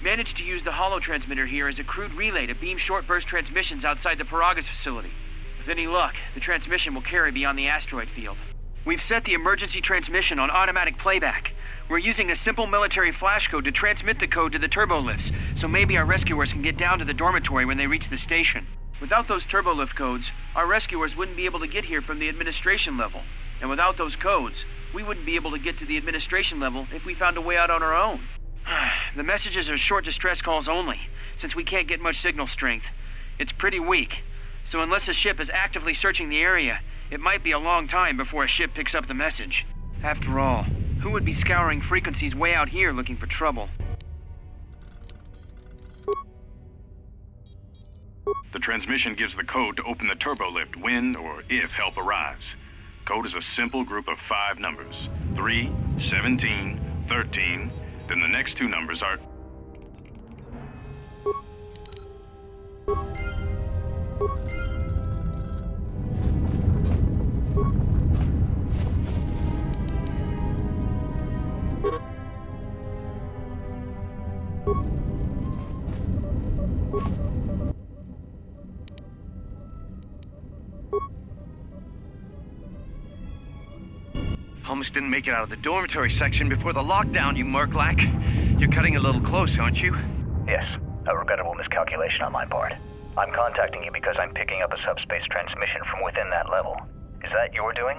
Managed to use the holo transmitter here as a crude relay to beam short-burst transmissions outside the Peragus facility. With any luck, the transmission will carry beyond the asteroid field. We've set the emergency transmission on automatic playback. We're using a simple military flash code to transmit the code to the turbolifts, so maybe our rescuers can get down to the dormitory when they reach the station. Without those turbolift codes, our rescuers wouldn't be able to get here from the administration level. And without those codes, we wouldn't be able to get to the administration level if we found a way out on our own. The messages are short distress calls only, since we can't get much signal strength. It's pretty weak, so unless a ship is actively searching the area, it might be a long time before a ship picks up the message. After all, who would be scouring frequencies way out here looking for trouble? The transmission gives the code to open the turbolift when or if help arrives. Code is a simple group of 5 numbers. 3, 17, 13, then the next 2 numbers are... Almost didn't make it out of the dormitory section before the lockdown, you Merklack. You're cutting a little close, aren't you? Yes, a regrettable miscalculation on my part. I'm contacting you because I'm picking up a subspace transmission from within that level. Is that your doing?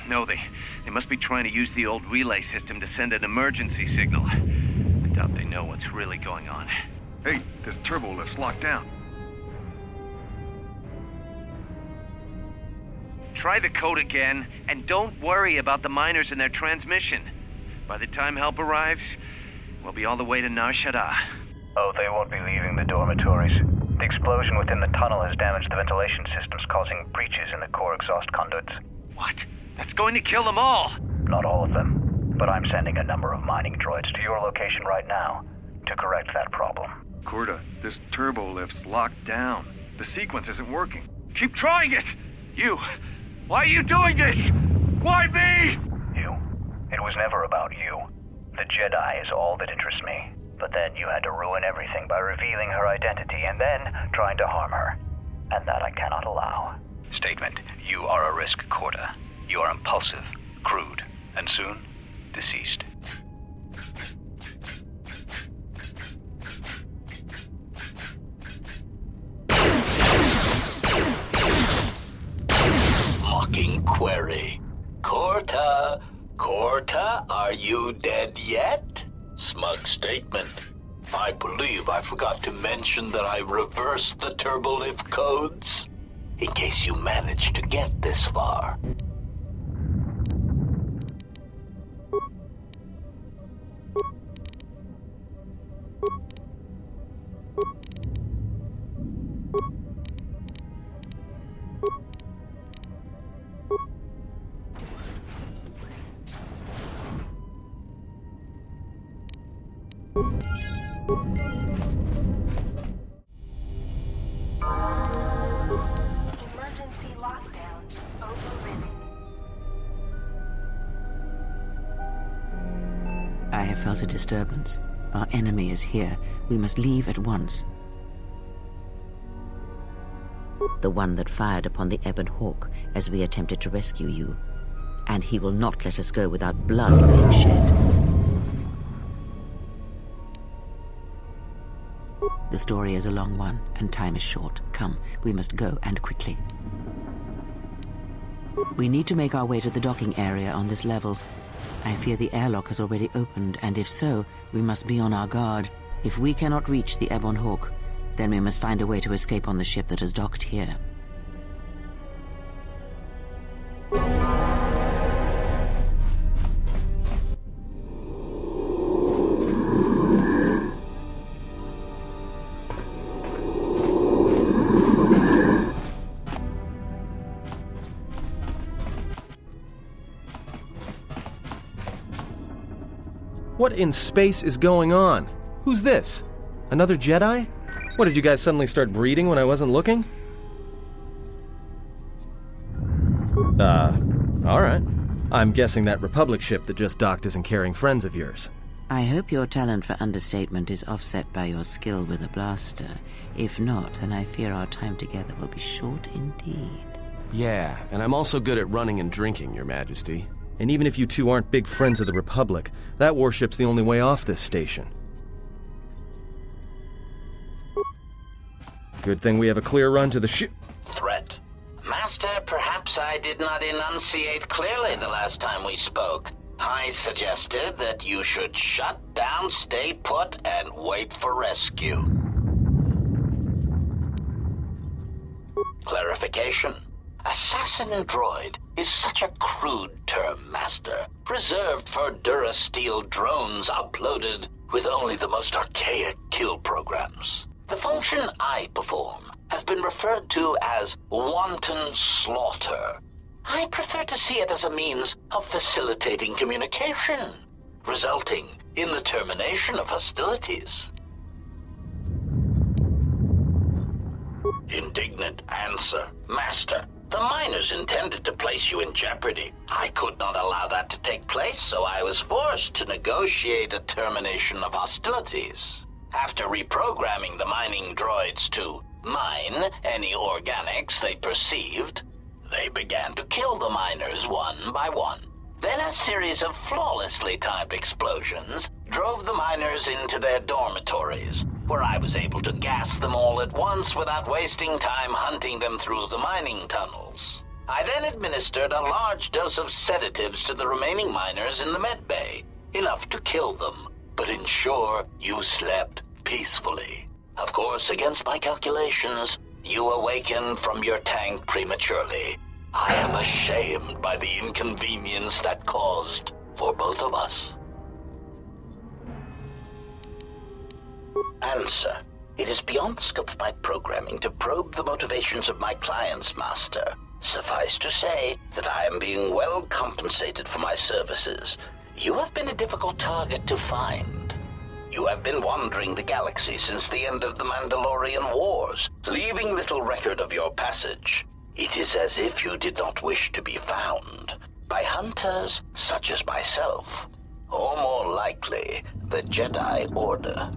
No, they must be trying to use the old relay system to send an emergency signal. I doubt they know what's really going on. Hey, this turbolift's locked down. Try the code again, and don't worry about the miners and their transmission. By the time help arrives, we'll be all the way to Nar Shaddaa. Oh, they won't be leaving the dormitories. The explosion within the tunnel has damaged the ventilation systems, causing breaches in the core exhaust conduits. What? That's going to kill them all! Not all of them, but I'm sending a number of mining droids to your location right now to correct that problem. Korta, this turbolift's locked down. The sequence isn't working. Keep trying it! You! Why are you doing this? Why me? You. It was never about you. The Jedi is all that interests me. But then you had to ruin everything by revealing her identity and then trying to harm her. And that I cannot allow. Statement. You are a risk, Korta. You are impulsive, crude, and soon, deceased. Mocking query. Korta, are you dead yet? Smug statement. I believe I forgot to mention that I reversed the turbolift codes, in case you managed to get this far. Emergency lockdown overridden. I have felt a disturbance. Our enemy is here. We must leave at once. The one that fired upon the Ebon Hawk as we attempted to rescue you. And he will not let us go without blood being shed. The story is a long one, and time is short. Come, we must go, and quickly. We need to make our way to the docking area on this level. I fear the airlock has already opened, and if so, we must be on our guard. If we cannot reach the Ebon Hawk, then we must find a way to escape on the ship that has docked here. What in space is going on? Who's this? Another Jedi? What, did you guys suddenly start breeding when I wasn't looking? Alright. I'm guessing that Republic ship that just docked isn't carrying friends of yours. I hope your talent for understatement is offset by your skill with a blaster. If not, then I fear our time together will be short indeed. Yeah, and I'm also good at running and drinking, Your Majesty. And even if you two aren't big friends of the Republic, that warship's the only way off this station. Good thing we have a clear run to the ship. Threat. Master, perhaps I did not enunciate clearly the last time we spoke. I suggested that you should shut down, stay put, and wait for rescue. Clarification. Assassin droid is such a crude term, Master, reserved for Durasteel drones uploaded with only the most archaic kill programs. The function I perform has been referred to as wanton slaughter. I prefer to see it as a means of facilitating communication, resulting in the termination of hostilities. Indignant answer. Master, the miners intended to place you in jeopardy. I could not allow that to take place, so I was forced to negotiate a termination of hostilities. After reprogramming the mining droids to mine any organics they perceived, they began to kill the miners one by one. Then a series of flawlessly timed explosions drove the miners into their dormitories, where I was able to gas them all at once without wasting time hunting them through the mining tunnels. I then administered a large dose of sedatives to the remaining miners in the med bay, enough to kill them, but ensure you slept peacefully. Of course, against my calculations, you awakened from your tank prematurely. I am ashamed by the inconvenience that caused for both of us. Answer. It is beyond the scope of my programming to probe the motivations of my clients, Master. Suffice to say that I am being well compensated for my services. You have been a difficult target to find. You have been wandering the galaxy since the end of the Mandalorian Wars, leaving little record of your passage. It is as if you did not wish to be found by hunters such as myself, or more likely, the Jedi Order.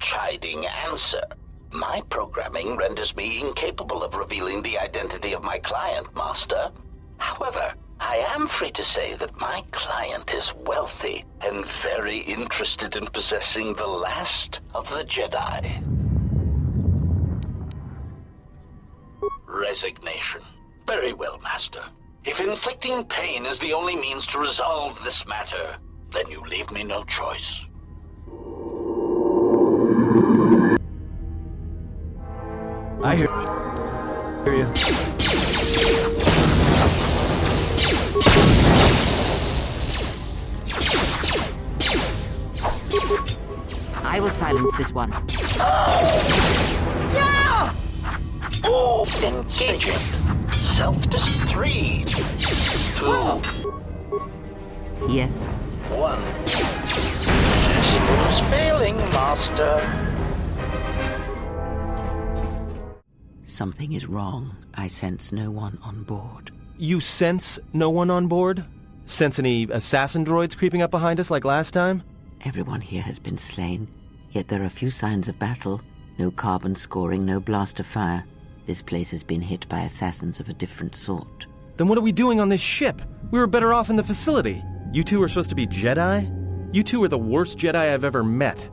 Chiding answer. My programming renders me incapable of revealing the identity of my client, Master. However, I am free to say that my client is wealthy and very interested in possessing the last of the Jedi. Resignation. Very well, Master. If inflicting pain is the only means to resolve this matter, then you leave me no choice. I hear you. I will silence this one. Yeah! Oh, engaging. Self-destruct 3, 2, Yes. 1. Systems failing, Master. Something is wrong. I sense no one on board. You sense no one on board? Sense any assassin droids creeping up behind us like last time? Everyone here has been slain, yet there are few signs of battle. No carbon scoring, no blaster fire. This place has been hit by assassins of a different sort. Then what are we doing on this ship? We were better off in the facility. You two are supposed to be Jedi? You two are the worst Jedi I've ever met.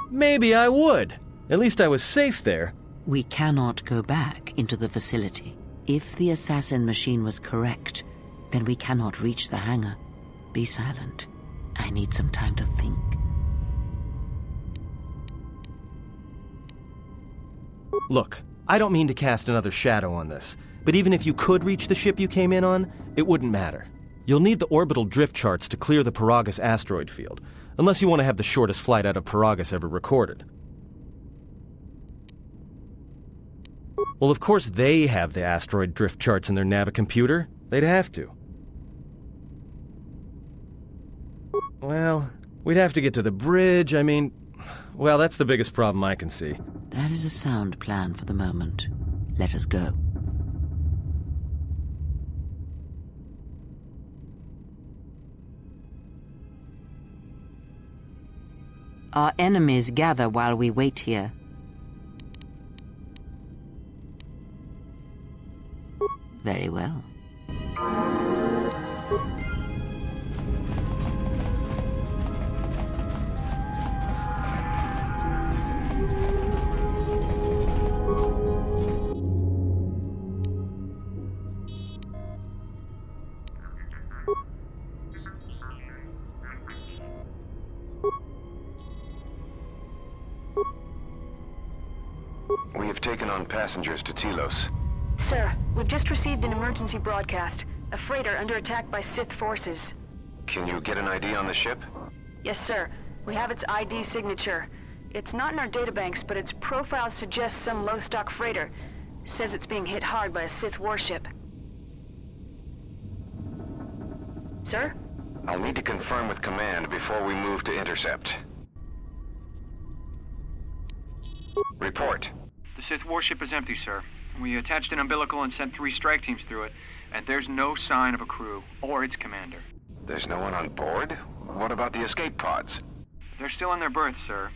Maybe I would. At least I was safe there. We cannot go back into the facility. If the assassin machine was correct, then we cannot reach the hangar. Be silent. I need some time to think. Look, I don't mean to cast another shadow on this, but even if you could reach the ship you came in on, it wouldn't matter. You'll need the orbital drift charts to clear the Peragus asteroid field, unless you want to have the shortest flight out of Peragus ever recorded. Well, of course they have the asteroid drift charts in their Navicomputer. They'd have to. Well, we'd have to get to the bridge, well, that's the biggest problem I can see. That is a sound plan for the moment. Let us go. Our enemies gather while we wait here. Very well. We have taken on passengers to Telos. Sir, we've just received an emergency broadcast. A freighter under attack by Sith forces. Can you get an ID on the ship? Yes, sir. We have its ID signature. It's not in our databanks, but its profile suggests some low-stock freighter. Says it's being hit hard by a Sith warship. Sir? I'll need to confirm with command before we move to intercept. Report. The Sith warship is empty, sir. We attached an umbilical and sent 3 strike teams through it, and there's no sign of a crew or its commander. There's no one on board? What about the escape pods? They're still in their berths, sir.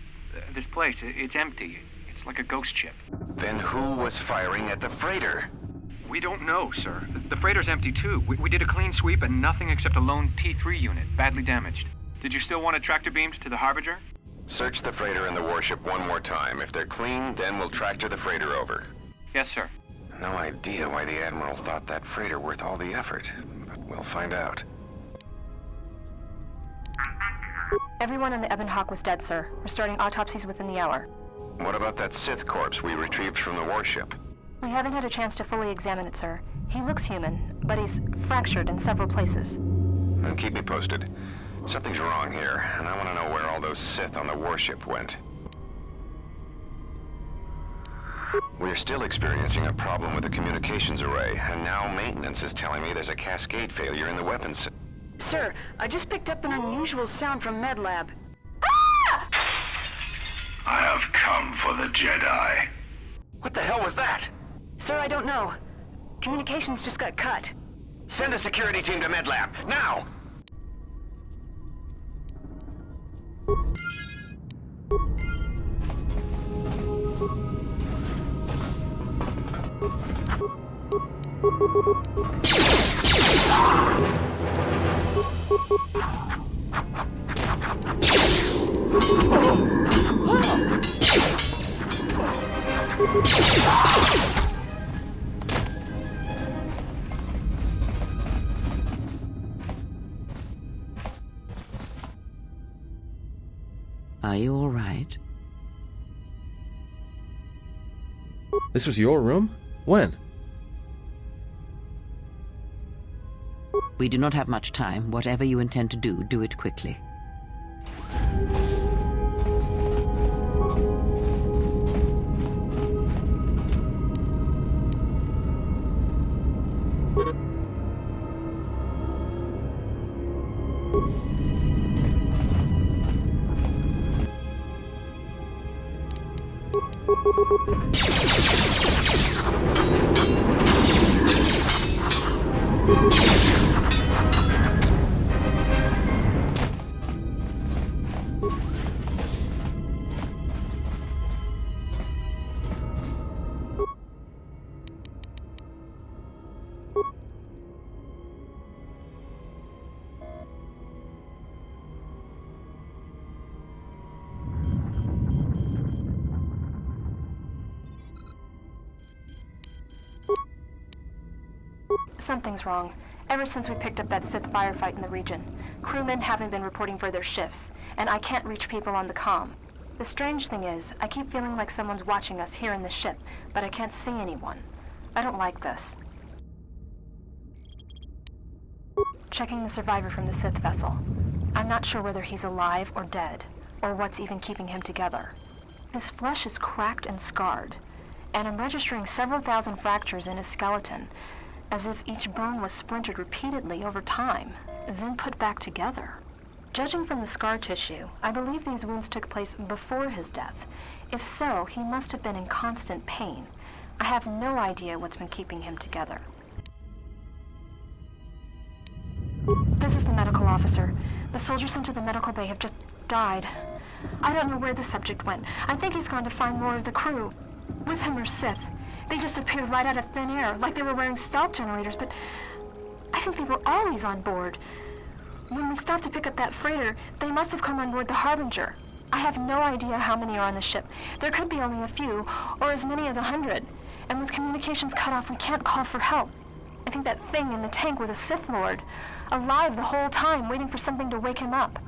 This place, it's empty. It's like a ghost ship. Then who was firing at the freighter? We don't know, sir. The freighter's empty, too. We did a clean sweep and nothing except a lone T3 unit, badly damaged. Did you still want it tractor beamed to the Harbinger? Search the freighter and the warship one more time. If they're clean, then we'll tractor the freighter over. Yes, sir. No idea why the Admiral thought that freighter worth all the effort, but we'll find out. Everyone on the Ebon Hawk was dead, sir. We're starting autopsies within the hour. What about that Sith corpse we retrieved from the warship? We haven't had a chance to fully examine it, sir. He looks human, but he's fractured in several places. Then keep me posted. Something's wrong here, and I want to know where all those Sith on the warship went. We're still experiencing a problem with the communications array, and now maintenance is telling me there's a cascade failure in the weapons. Sir, I just picked up an unusual sound from MedLab. I have come for the Jedi. What the hell was that? Sir, I don't know. Communications just got cut. Send a security team to MedLab, now! Are you all right? This was your room? When? We do not have much time. Whatever you intend to do, do it quickly. Something's wrong. Ever since we picked up that Sith firefight in the region, crewmen haven't been reporting for their shifts, and I can't reach people on the comm. The strange thing is, I keep feeling like someone's watching us here in the ship, but I can't see anyone. I don't like this. Checking the survivor from the Sith vessel. I'm not sure whether he's alive or dead, or what's even keeping him together. His flesh is cracked and scarred. and I'm registering several thousand fractures in his skeleton, as if each bone was splintered repeatedly over time, then put back together. Judging from the scar tissue, I believe these wounds took place before his death. If so, he must have been in constant pain. I have no idea what's been keeping him together. This is the medical officer. The soldiers sent to the medical bay have just died. I don't know where the subject went. I think he's gone to find more of the crew. With him are Sith. They just appeared right out of thin air, like they were wearing stealth generators, but I think they were always on board. When we stopped to pick up that freighter, they must have come on board the Harbinger. I have no idea how many are on the ship. There could be only a few, or as many as 100. And with communications cut off, we can't call for help. I think that thing in the tank was a Sith Lord, alive the whole time, waiting for something to wake him up.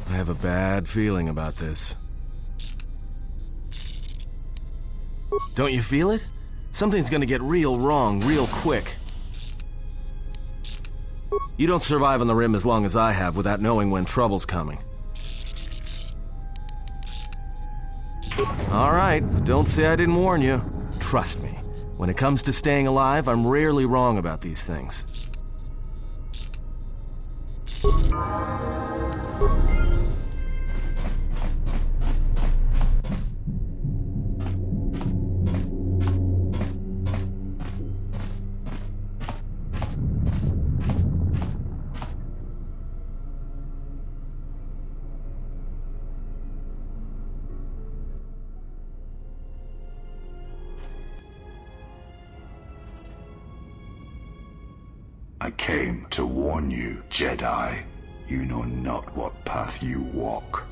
I have a bad feeling about this. Don't you feel it? Something's gonna get real wrong real quick. You don't survive on the rim as long as I have without knowing when trouble's coming. All right, don't say I didn't warn you. Trust me, when it comes to staying alive, I'm rarely wrong about these things. I came to warn you, Jedi. You know not what path you walk.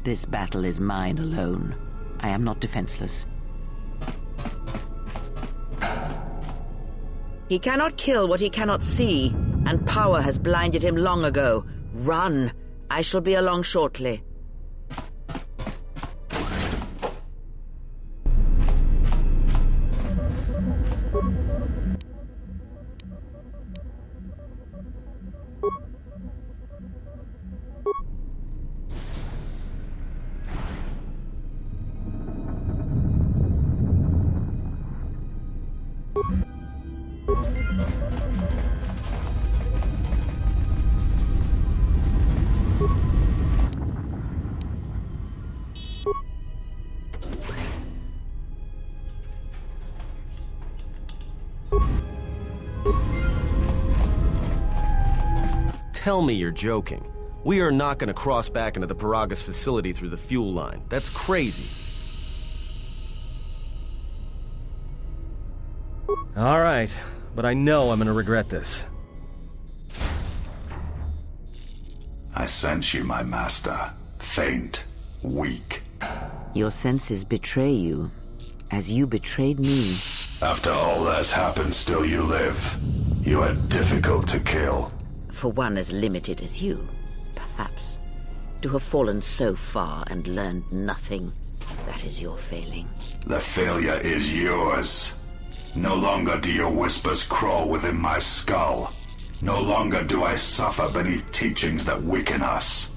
This battle is mine alone. I am not defenseless. He cannot kill what he cannot see, and power has blinded him long ago. Run! I shall be along shortly. Tell me you're joking. We are not going to cross back into the Peragus facility through the fuel line. That's crazy. All right, but I know I'm going to regret this. I sense you, my master. Faint, weak. Your senses betray you, as you betrayed me. After all that's happened, still you live. You are difficult to kill. For one as limited as you, perhaps. To have fallen so far and learned nothing, that is your failing. The failure is yours. No longer do your whispers crawl within my skull. No longer do I suffer beneath teachings that weaken us.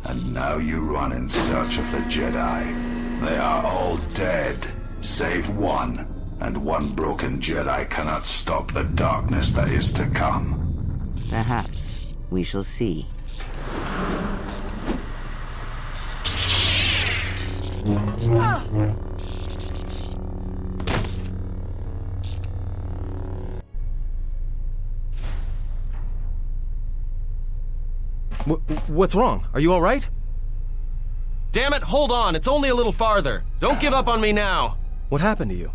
And now you run in search of the Jedi. They are all dead, save one. and one broken Jedi cannot stop the darkness that is to come. Perhaps we shall see. What's wrong? Are you all right? Damn it, hold on. It's only a little farther. Don't give up on me now. What happened to you?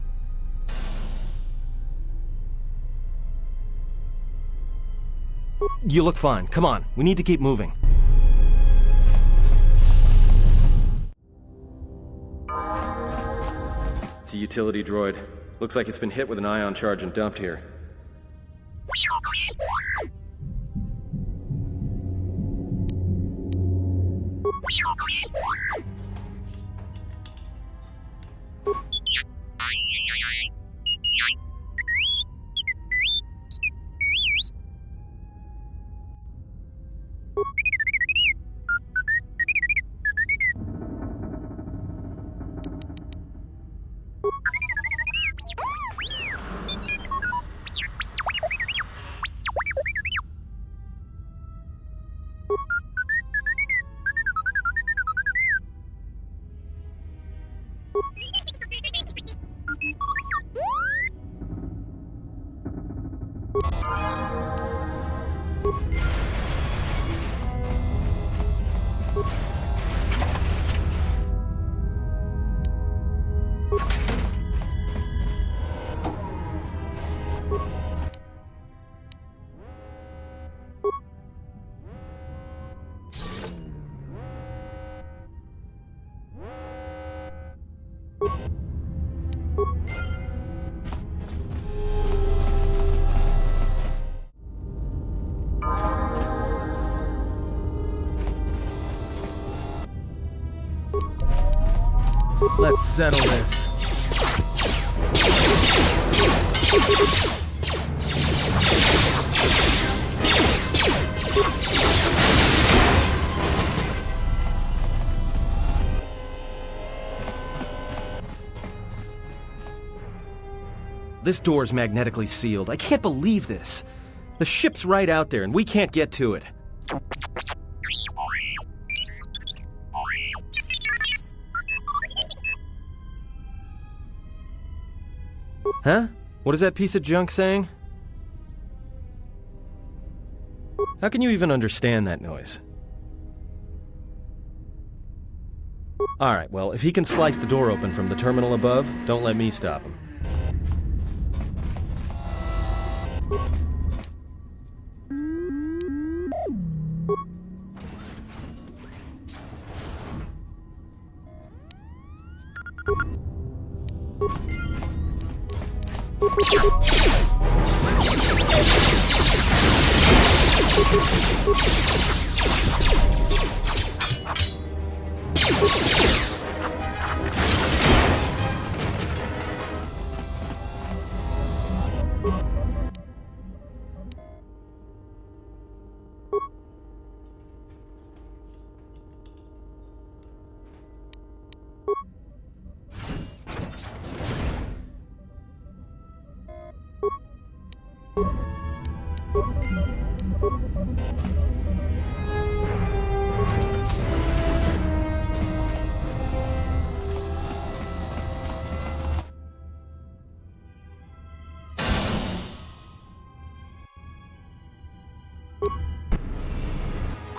You look fine. Come on. We need to keep moving. It's a utility droid. Looks like it's been hit with an ion charge and dumped here. Let's settle this. This door's magnetically sealed. I can't believe this. The ship's right out there and we can't get to it. Huh? What is that piece of junk saying? How can you even understand that noise? Alright, well, if he can slice the door open from the terminal above, don't let me stop him.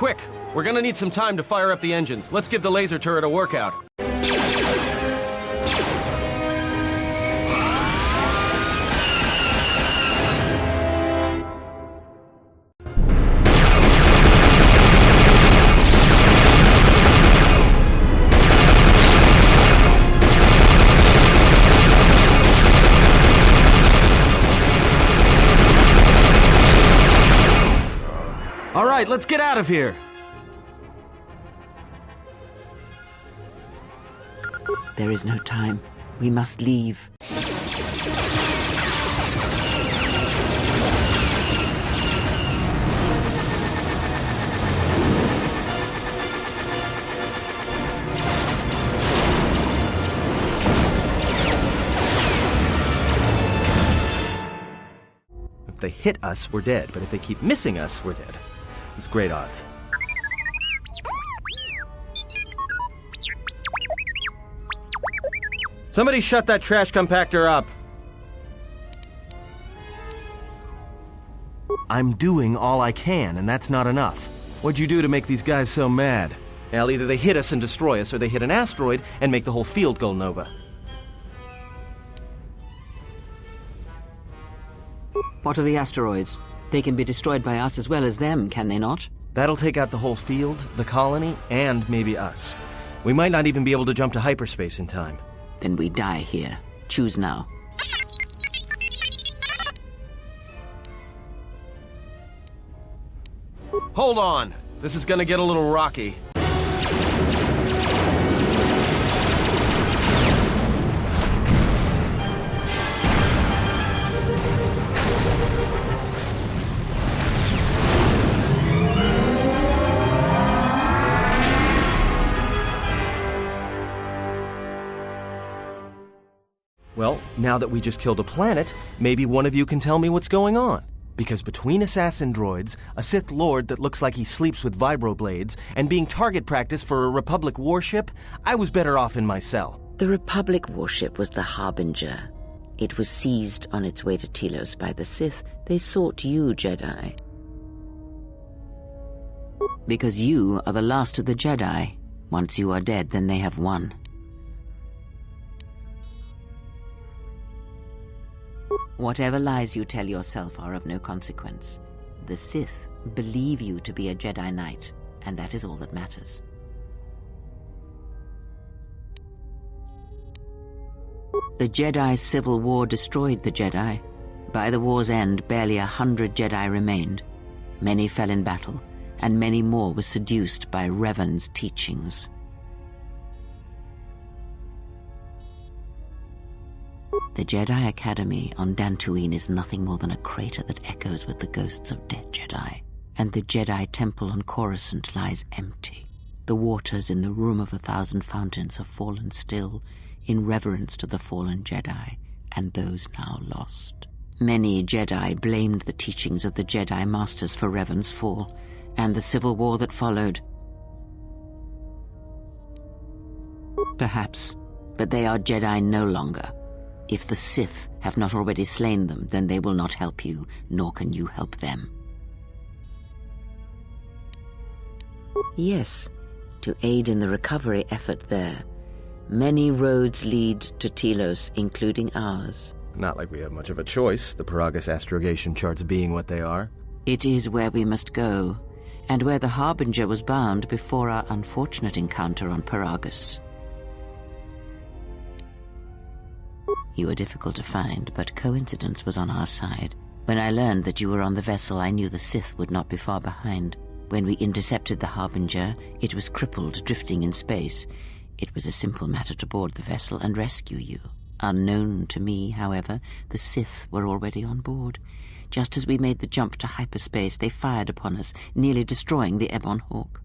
Quick! We're gonna need some time to fire up the engines. Let's give the laser turret a workout. All right, let's get out of here. There is no time. We must leave. they hit us, we're dead. But if they keep missing us, we're dead. It's great odds. Somebody shut that trash compactor up! I'm doing all I can, and that's not enough. What'd you do to make these guys so mad? Well, either they hit us and destroy us, or they hit an asteroid and make the whole field go nova. What are the asteroids? They can be destroyed by us as well as them, can they not? That'll take out the whole field, the colony, and maybe us. We might not even be able to jump to hyperspace in time. Then we die here. Choose now. Hold on! This is gonna get a little rocky. Well, now that we just killed a planet, maybe one of you can tell me what's going on. Because between assassin droids, a Sith Lord that looks like he sleeps with vibroblades, and being target practice for a Republic warship, I was better off in my cell. The Republic warship was the Harbinger. It was seized on its way to Telos by the Sith. They sought you, Jedi. Because you are the last of the Jedi. Once you are dead, then they have won. Whatever lies you tell yourself are of no consequence. The Sith believe you to be a Jedi Knight, and that is all that matters. The Jedi's civil war destroyed the Jedi. By the war's end, barely 100 Jedi remained. Many fell in battle, and many more were seduced by Revan's teachings. The Jedi Academy on Dantooine is nothing more than a crater that echoes with the ghosts of dead Jedi. And the Jedi Temple on Coruscant lies empty. The waters in the Room of 1,000 Fountains have fallen still in reverence to the fallen Jedi and those now lost. Many Jedi blamed the teachings of the Jedi Masters for Revan's fall and the civil war that followed. Perhaps, but they are Jedi no longer. If the Sith have not already slain them, then they will not help you, nor can you help them. Yes, to aid in the recovery effort there. Many roads lead to Telos, including ours. Not like we have much of a choice, the Peragus astrogation charts being what they are. It is where we must go, and where the Harbinger was bound before our unfortunate encounter on Peragus. You were difficult to find, but coincidence was on our side. When I learned that you were on the vessel, I knew the Sith would not be far behind. When we intercepted the Harbinger, it was crippled, drifting in space. It was a simple matter to board the vessel and rescue you. Unknown to me, however, the Sith were already on board. Just as we made the jump to hyperspace, they fired upon us, nearly destroying the Ebon Hawk.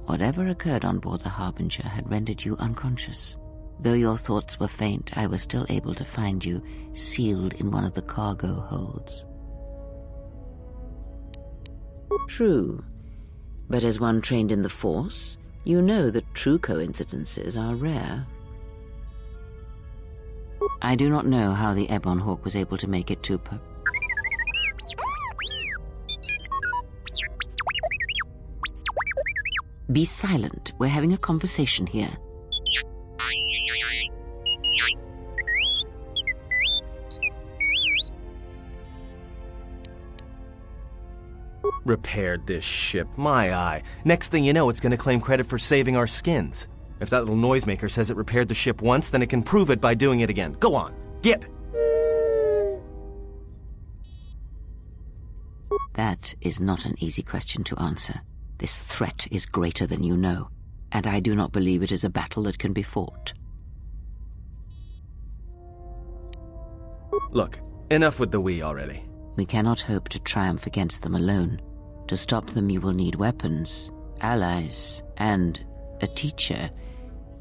Whatever occurred on board the Harbinger had rendered you unconscious. Though your thoughts were faint, I was still able to find you, sealed in one of the cargo holds. True, but as one trained in the Force, you know that true coincidences are rare. I do not know how the Ebon Hawk was able to make it to Be silent. We're having a conversation here. Repaired this ship, my eye. Next thing you know, it's gonna claim credit for saving our skins. If that little noisemaker says it repaired the ship once, then it can prove it by doing it again. Go on, get! That is not an easy question to answer. This threat is greater than you know, and I do not believe it is a battle that can be fought. Look, enough with the we already. We cannot hope to triumph against them alone. To stop them, you will need weapons, allies, and a teacher.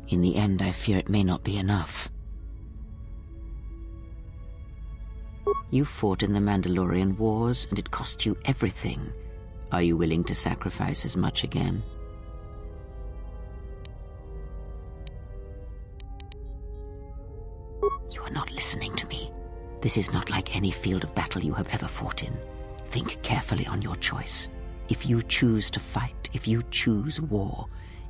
In the end, I fear it may not be enough. You fought in the Mandalorian Wars, and it cost you everything. Are you willing to sacrifice as much again? You are not listening to me. This is not like any field of battle you have ever fought in. Think carefully on your choice. If you choose to fight, if you choose war,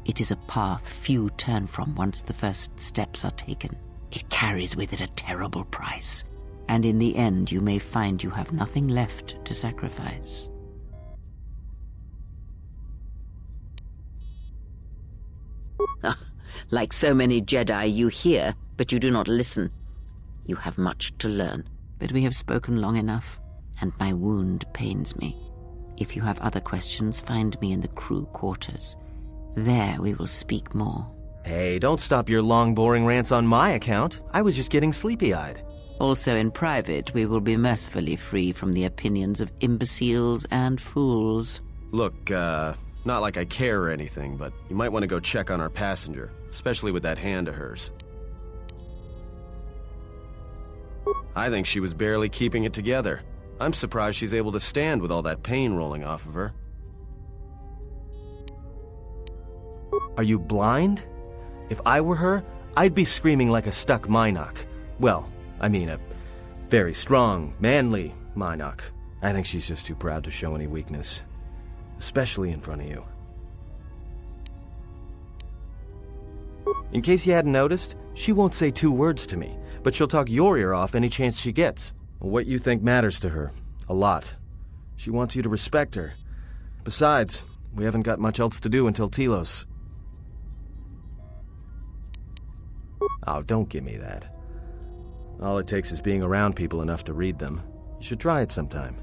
it is a path few turn from once the first steps are taken. It carries with it a terrible price, and in the end you may find you have nothing left to sacrifice. Like so many Jedi, you hear, but you do not listen. You have much to learn, but we have spoken long enough, and my wound pains me. If you have other questions, find me in the crew quarters. There we will speak more. Hey, don't stop your long, boring rants on my account. I was just getting sleepy-eyed. Also in private, we will be mercifully free from the opinions of imbeciles and fools. Look, not like I care or anything, but you might want to go check on our passenger, especially with that hand of hers. I think she was barely keeping it together. I'm surprised she's able to stand with all that pain rolling off of her. Are you blind? If I were her, I'd be screaming like a stuck Mynock. Well, I mean a very strong, manly Mynock. I think she's just too proud to show any weakness. Especially in front of you. In case you hadn't noticed, she won't say 2 words to me, but she'll talk your ear off any chance she gets. What you think matters to her. A lot. She wants you to respect her. Besides, we haven't got much else to do until Telos. Oh, don't give me that. All it takes is being around people enough to read them. You should try it sometime.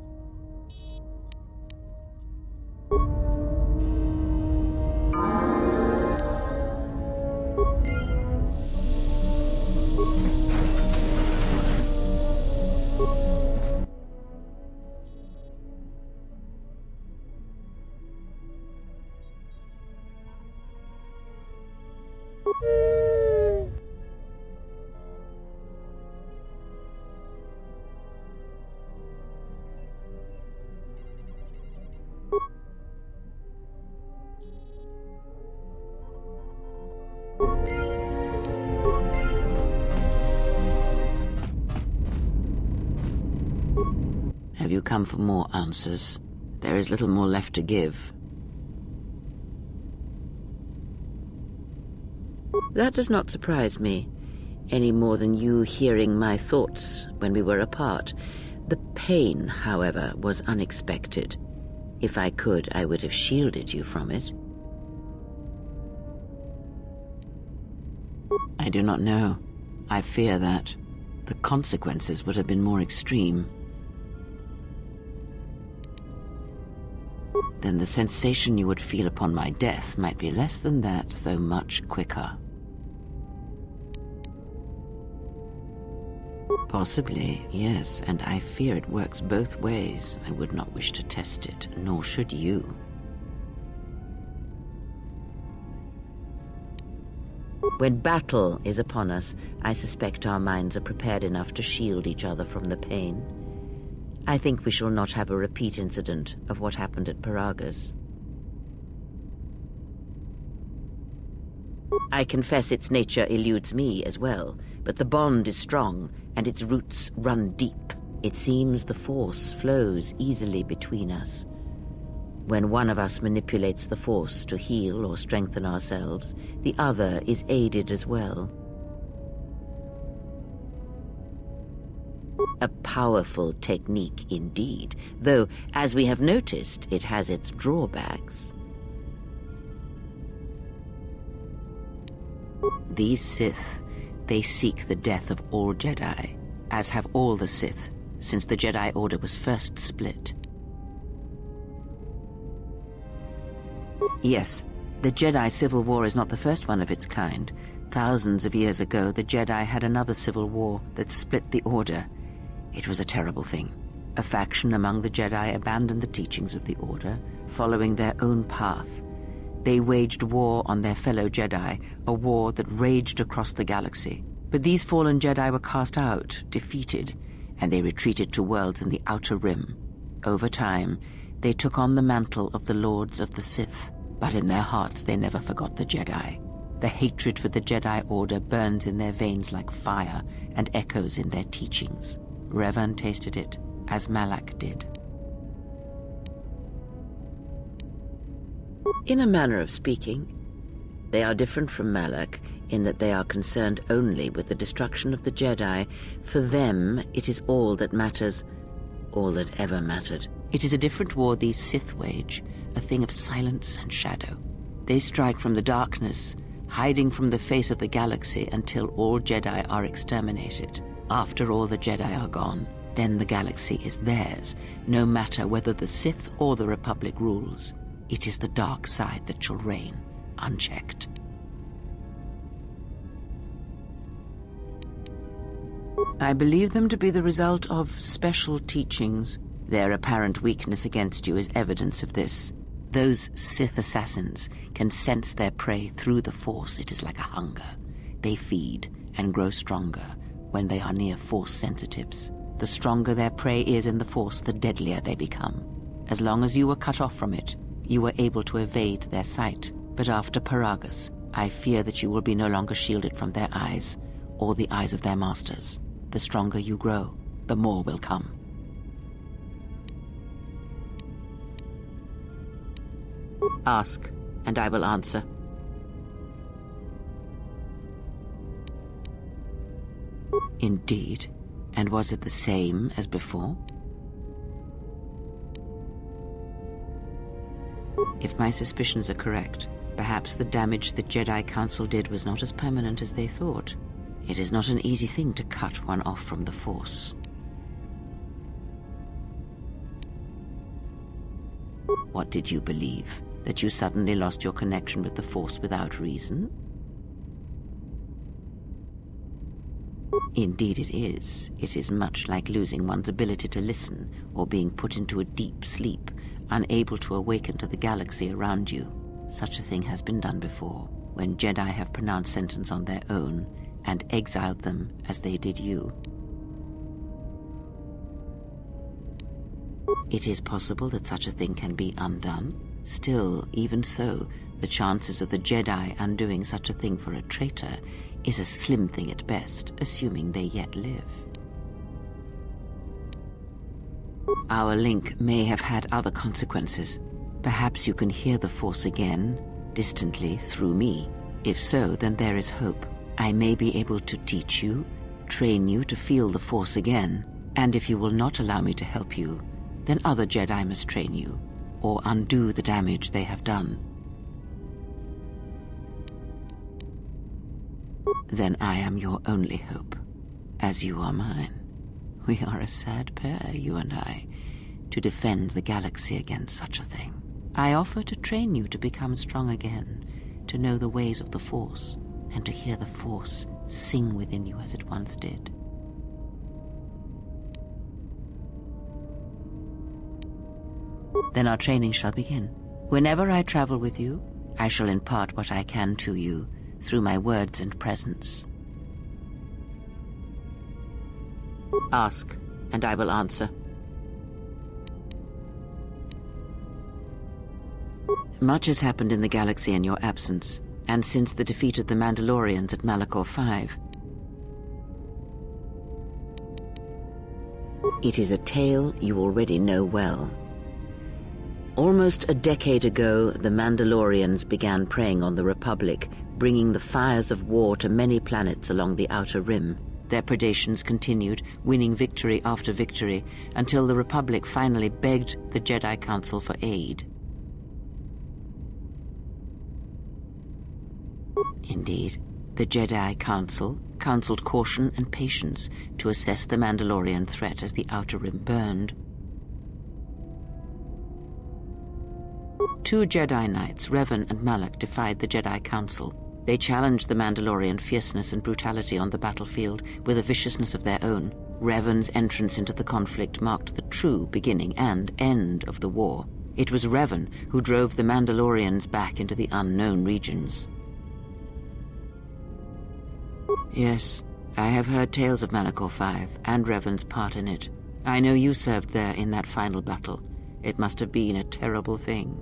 Have you come for more answers? There is little more left to give. That does not surprise me, any more than you hearing my thoughts when we were apart. The pain, however, was unexpected. If I could, I would have shielded you from it. I do not know. I fear that the consequences would have been more extreme. Then the sensation you would feel upon my death might be less than that, though much quicker. Possibly, yes, and I fear it works both ways. I would not wish to test it, nor should you. When battle is upon us, I suspect our minds are prepared enough to shield each other from the pain. I think we shall not have a repeat incident of what happened at Peragus. I confess its nature eludes me as well, but the bond is strong, and its roots run deep. It seems the Force flows easily between us. When one of us manipulates the Force to heal or strengthen ourselves, the other is aided as well. A powerful technique indeed, though, as we have noticed, it has its drawbacks. These Sith, they seek the death of all Jedi, as have all the Sith, since the Jedi Order was first split. Yes, the Jedi Civil War is not the first one of its kind. Thousands of years ago, the Jedi had another civil war that split the Order. It was a terrible thing. A faction among the Jedi abandoned the teachings of the Order, following their own path. They waged war on their fellow Jedi, a war that raged across the galaxy. But these fallen Jedi were cast out, defeated, and they retreated to worlds in the Outer Rim. Over time, they took on the mantle of the Lords of the Sith, but in their hearts they never forgot the Jedi. The hatred for the Jedi Order burns in their veins like fire and echoes in their teachings. Revan tasted it, as Malak did. In a manner of speaking, they are different from Malak in that they are concerned only with the destruction of the Jedi. For them, it is all that matters, all that ever mattered. It is a different war these Sith wage, a thing of silence and shadow. They strike from the darkness, hiding from the face of the galaxy until all Jedi are exterminated. After all the Jedi are gone, then the galaxy is theirs, no matter whether the Sith or the Republic rules. It is the dark side that shall reign, unchecked. I believe them to be the result of special teachings. Their apparent weakness against you is evidence of this. Those Sith assassins can sense their prey through the Force. It is like a hunger. They feed and grow stronger when they are near Force sensitives. The stronger their prey is in the Force, the deadlier they become. As long as you were cut off from it, you were able to evade their sight. But after Peragus, I fear that you will be no longer shielded from their eyes, or the eyes of their masters. The stronger you grow, the more will come. Ask, and I will answer. Indeed. And was it the same as before? If my suspicions are correct, perhaps the damage the Jedi Council did was not as permanent as they thought. It is not an easy thing to cut one off from the Force. What did you believe? That you suddenly lost your connection with the Force without reason? Indeed it is. It is much like losing one's ability to listen, or being put into a deep sleep, unable to awaken to the galaxy around you. Such a thing has been done before, when Jedi have pronounced sentence on their own, and exiled them as they did you. It is possible that such a thing can be undone. Still, even so, the chances of the Jedi undoing such a thing for a traitor is a slim thing at best, assuming they yet live. Our link may have had other consequences. Perhaps you can hear the Force again, distantly, through me. If so, then there is hope. I may be able to teach you, train you to feel the Force again, and if you will not allow me to help you, then other Jedi must train you, or undo the damage they have done. Then I am your only hope, as you are mine. We are a sad pair, you and I, to defend the galaxy against such a thing. I offer to train you to become strong again, to know the ways of the Force, and to hear the Force sing within you as it once did. Then our training shall begin. Whenever I travel with you, I shall impart what I can to you through my words and presence. Ask, and I will answer. Much has happened in the galaxy in your absence, and since the defeat of the Mandalorians at Malachor 5. It is a tale you already know well. Almost a decade ago, the Mandalorians began preying on the Republic, bringing the fires of war to many planets along the Outer Rim. Their predations continued, winning victory after victory, until the Republic finally begged the Jedi Council for aid. Indeed, the Jedi Council counseled caution and patience to assess the Mandalorian threat as the Outer Rim burned. 2 Jedi Knights, Revan and Malak, defied the Jedi Council. They challenged the Mandalorian fierceness and brutality on the battlefield with a viciousness of their own. Revan's entrance into the conflict marked the true beginning and end of the war. It was Revan who drove the Mandalorians back into the unknown regions. Yes, I have heard tales of Malachor 5 and Revan's part in it. I know you served there in that final battle. It must have been a terrible thing.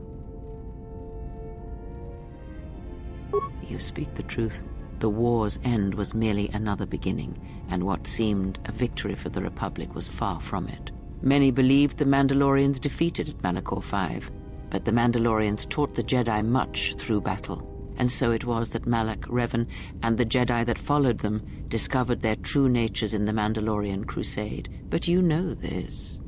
You speak the truth. The war's end was merely another beginning, and what seemed a victory for the Republic was far from it. Many believed the Mandalorians defeated at Malachor 5, but the Mandalorians taught the Jedi much through battle, and so it was that Malak, Revan, and the Jedi that followed them discovered their true natures in the Mandalorian Crusade. But you know this.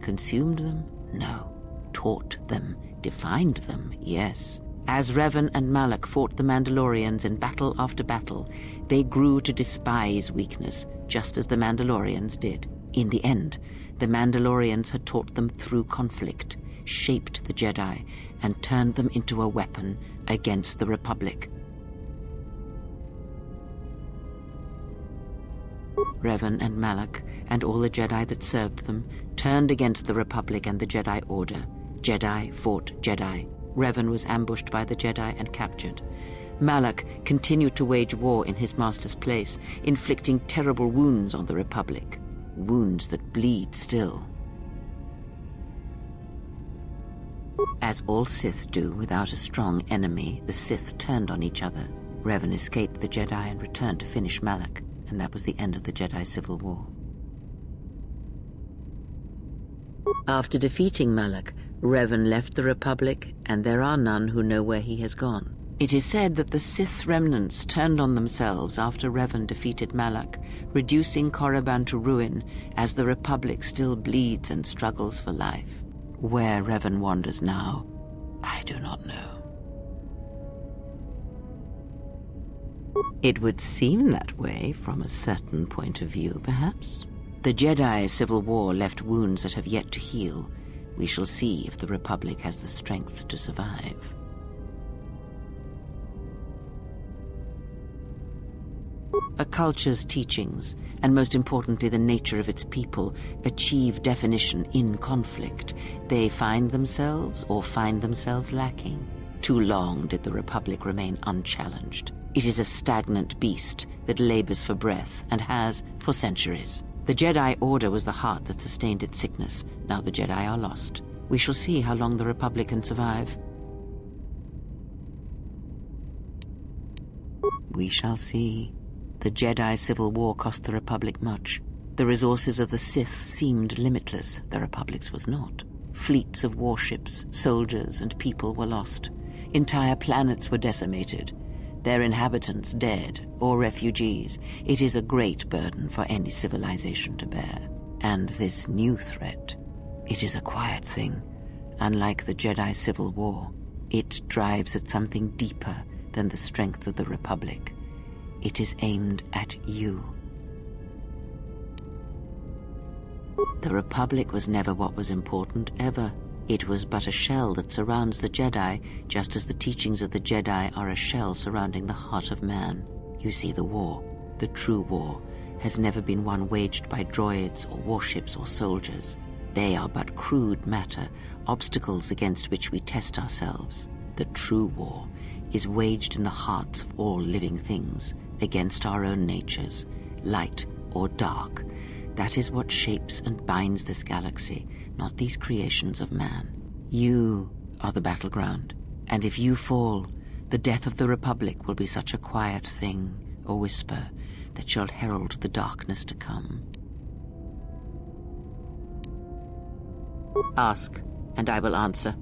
Consumed them? No. Taught them. Defined them? Yes. As Revan and Malak fought the Mandalorians in battle after battle, they grew to despise weakness, just as the Mandalorians did. In the end, the Mandalorians had taught them through conflict, shaped the Jedi, and turned them into a weapon against the Republic. Revan and Malak, and all the Jedi that served them, turned against the Republic and the Jedi Order. Jedi fought Jedi. Revan was ambushed by the Jedi and captured. Malak continued to wage war in his master's place, inflicting terrible wounds on the Republic. Wounds that bleed still. As all Sith do without a strong enemy, the Sith turned on each other. Revan escaped the Jedi and returned to finish Malak, and that was the end of the Jedi Civil War. After defeating Malak, Revan left the Republic, and there are none who know where he has gone. It is said that the Sith remnants turned on themselves after Revan defeated Malak, reducing Korriban to ruin as the Republic still bleeds and struggles for life. Where Revan wanders now, I do not know. It would seem that way from a certain point of view, perhaps. The Jedi Civil War left wounds that have yet to heal. We shall see if the Republic has the strength to survive. A culture's teachings, and most importantly the nature of its people, achieve definition in conflict. They find themselves or find themselves lacking. Too long did the Republic remain unchallenged. It is a stagnant beast that labors for breath and has for centuries. The Jedi Order was the heart that sustained its sickness. Now the Jedi are lost. We shall see how long the Republic can survive. We shall see. The Jedi Civil War cost the Republic much. The resources of the Sith seemed limitless. The Republic's was not. Fleets of warships, soldiers, and people were lost. Entire planets were decimated. Their inhabitants dead or refugees. It is a great burden for any civilization to bear. And this new threat, it is a quiet thing. Unlike the Jedi Civil War, it drives at something deeper than the strength of the Republic. It is aimed at you. The Republic was never what was important, ever. It was but a shell that surrounds the Jedi, just as the teachings of the Jedi are a shell surrounding the heart of man. You see, the war, the true war, has never been one waged by droids or warships or soldiers. They are but crude matter, obstacles against which we test ourselves. The true war is waged in the hearts of all living things, against our own natures, light or dark. That is what shapes and binds this galaxy, not these creations of man. You are the battleground, and if you fall, the death of the Republic will be such a quiet thing, a whisper, that shall herald the darkness to come. Ask, and I will answer.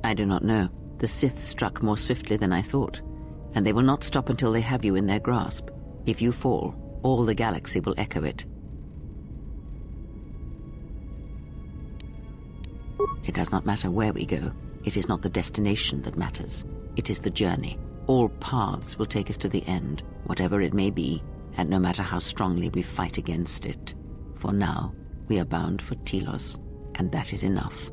I do not know. The Sith struck more swiftly than I thought, and they will not stop until they have you in their grasp. If you fall, all the galaxy will echo it. It does not matter where we go. It is not the destination that matters. It is the journey. All paths will take us to the end, whatever it may be, and no matter how strongly we fight against it. For now, we are bound for Telos, and that is enough.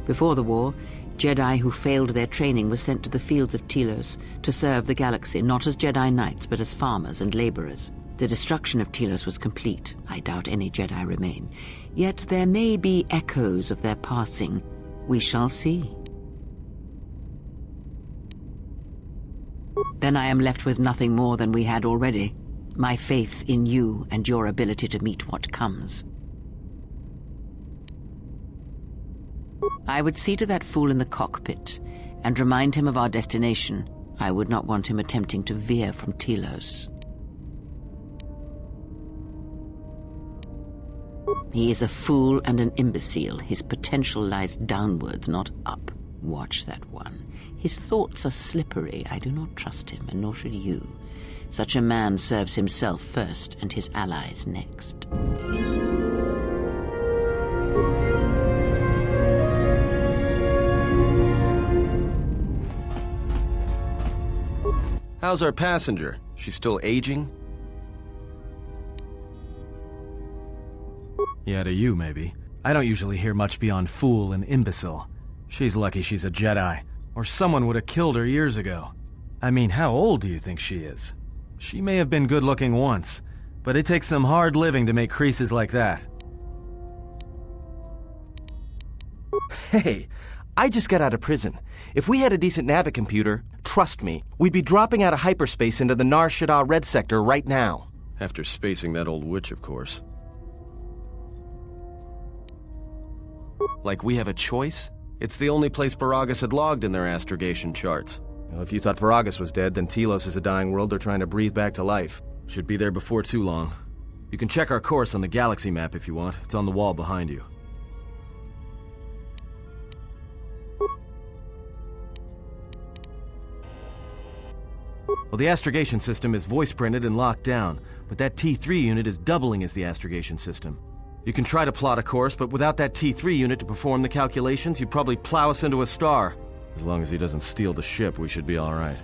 Before the war, Jedi who failed their training were sent to the fields of Telos to serve the galaxy, not as Jedi Knights, but as farmers and laborers. The destruction of Telos was complete. I doubt any Jedi remain. Yet there may be echoes of their passing. We shall see. Then I am left with nothing more than we had already. My faith in you and your ability to meet what comes. I would see to that fool in the cockpit and remind him of our destination. I would not want him attempting to veer from Telos. He is a fool and an imbecile. His potential lies downwards, not up. Watch that one. His thoughts are slippery. I do not trust him, and nor should you. Such a man serves himself first and his allies next. How's our passenger? She's still aging? Yeah, to you, maybe. I don't usually hear much beyond fool and imbecile. She's lucky she's a Jedi, or someone would have killed her years ago. I mean, how old do you think she is? She may have been good-looking once, but it takes some hard living to make creases like that. Hey, I just got out of prison. If we had a decent navicomputer, trust me, we'd be dropping out of hyperspace into the Nar Shaddaa Red Sector right now. After spacing that old witch, of course. Like we have a choice? It's the only place Peragus had logged in their astrogation charts. Well, if you thought Peragus was dead, then Telos is a dying world they're trying to breathe back to life. Should be there before too long. You can check our course on the galaxy map if you want. It's on the wall behind you. Well, the astrogation system is voice-printed and locked down, but that T3 unit is doubling as the astrogation system. You can try to plot a course, but without that T3 unit to perform the calculations, you'd probably plow us into a star. As long as he doesn't steal the ship, we should be all right.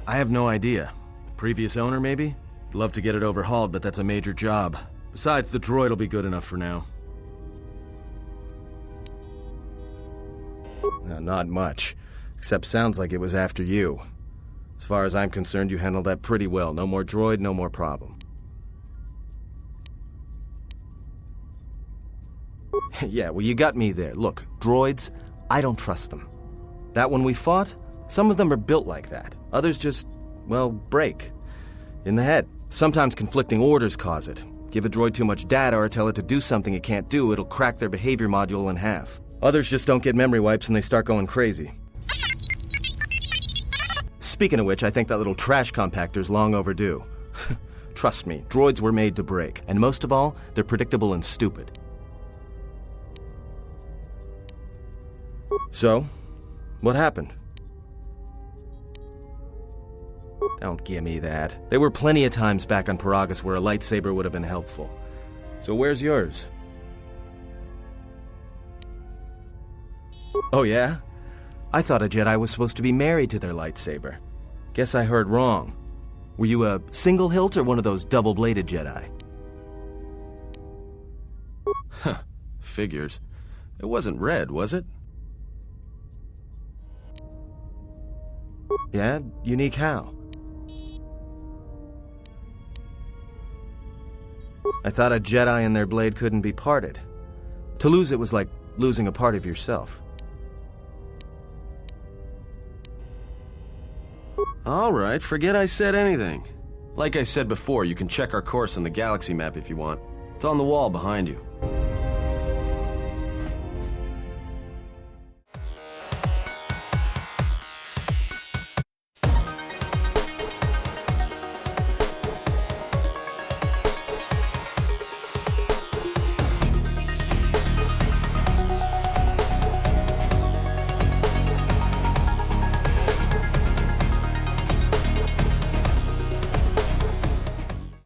I have no idea. Previous owner, maybe? I'd love to get it overhauled, but that's a major job. Besides, the droid will be good enough for now. No, not much. Except sounds like it was after you. As far as I'm concerned, you handled that pretty well. No more droid, no more problem. Yeah, well, you got me there. Look, droids, I don't trust them. That one we fought, some of them are built like that. Others just, well, break. In the head. Sometimes conflicting orders cause it. Give a droid too much data or tell it to do something it can't do, it'll crack their behavior module in half. Others just don't get memory wipes and they start going crazy. Speaking of which, I think that little trash compactor's long overdue. Trust me, droids were made to break. And most of all, they're predictable and stupid. So, what happened? Don't give me that. There were plenty of times back on Peragus where a lightsaber would have been helpful. So where's yours? Oh yeah? I thought a Jedi was supposed to be married to their lightsaber. Guess I heard wrong. Were you a single hilt or one of those double-bladed Jedi? Huh. Figures. It wasn't red, was it? Yeah? Unique how? I thought a Jedi and their blade couldn't be parted. To lose it was like losing a part of yourself. All right, forget I said anything. Like I said before, you can check our course on the galaxy map if you want. It's on the wall behind you.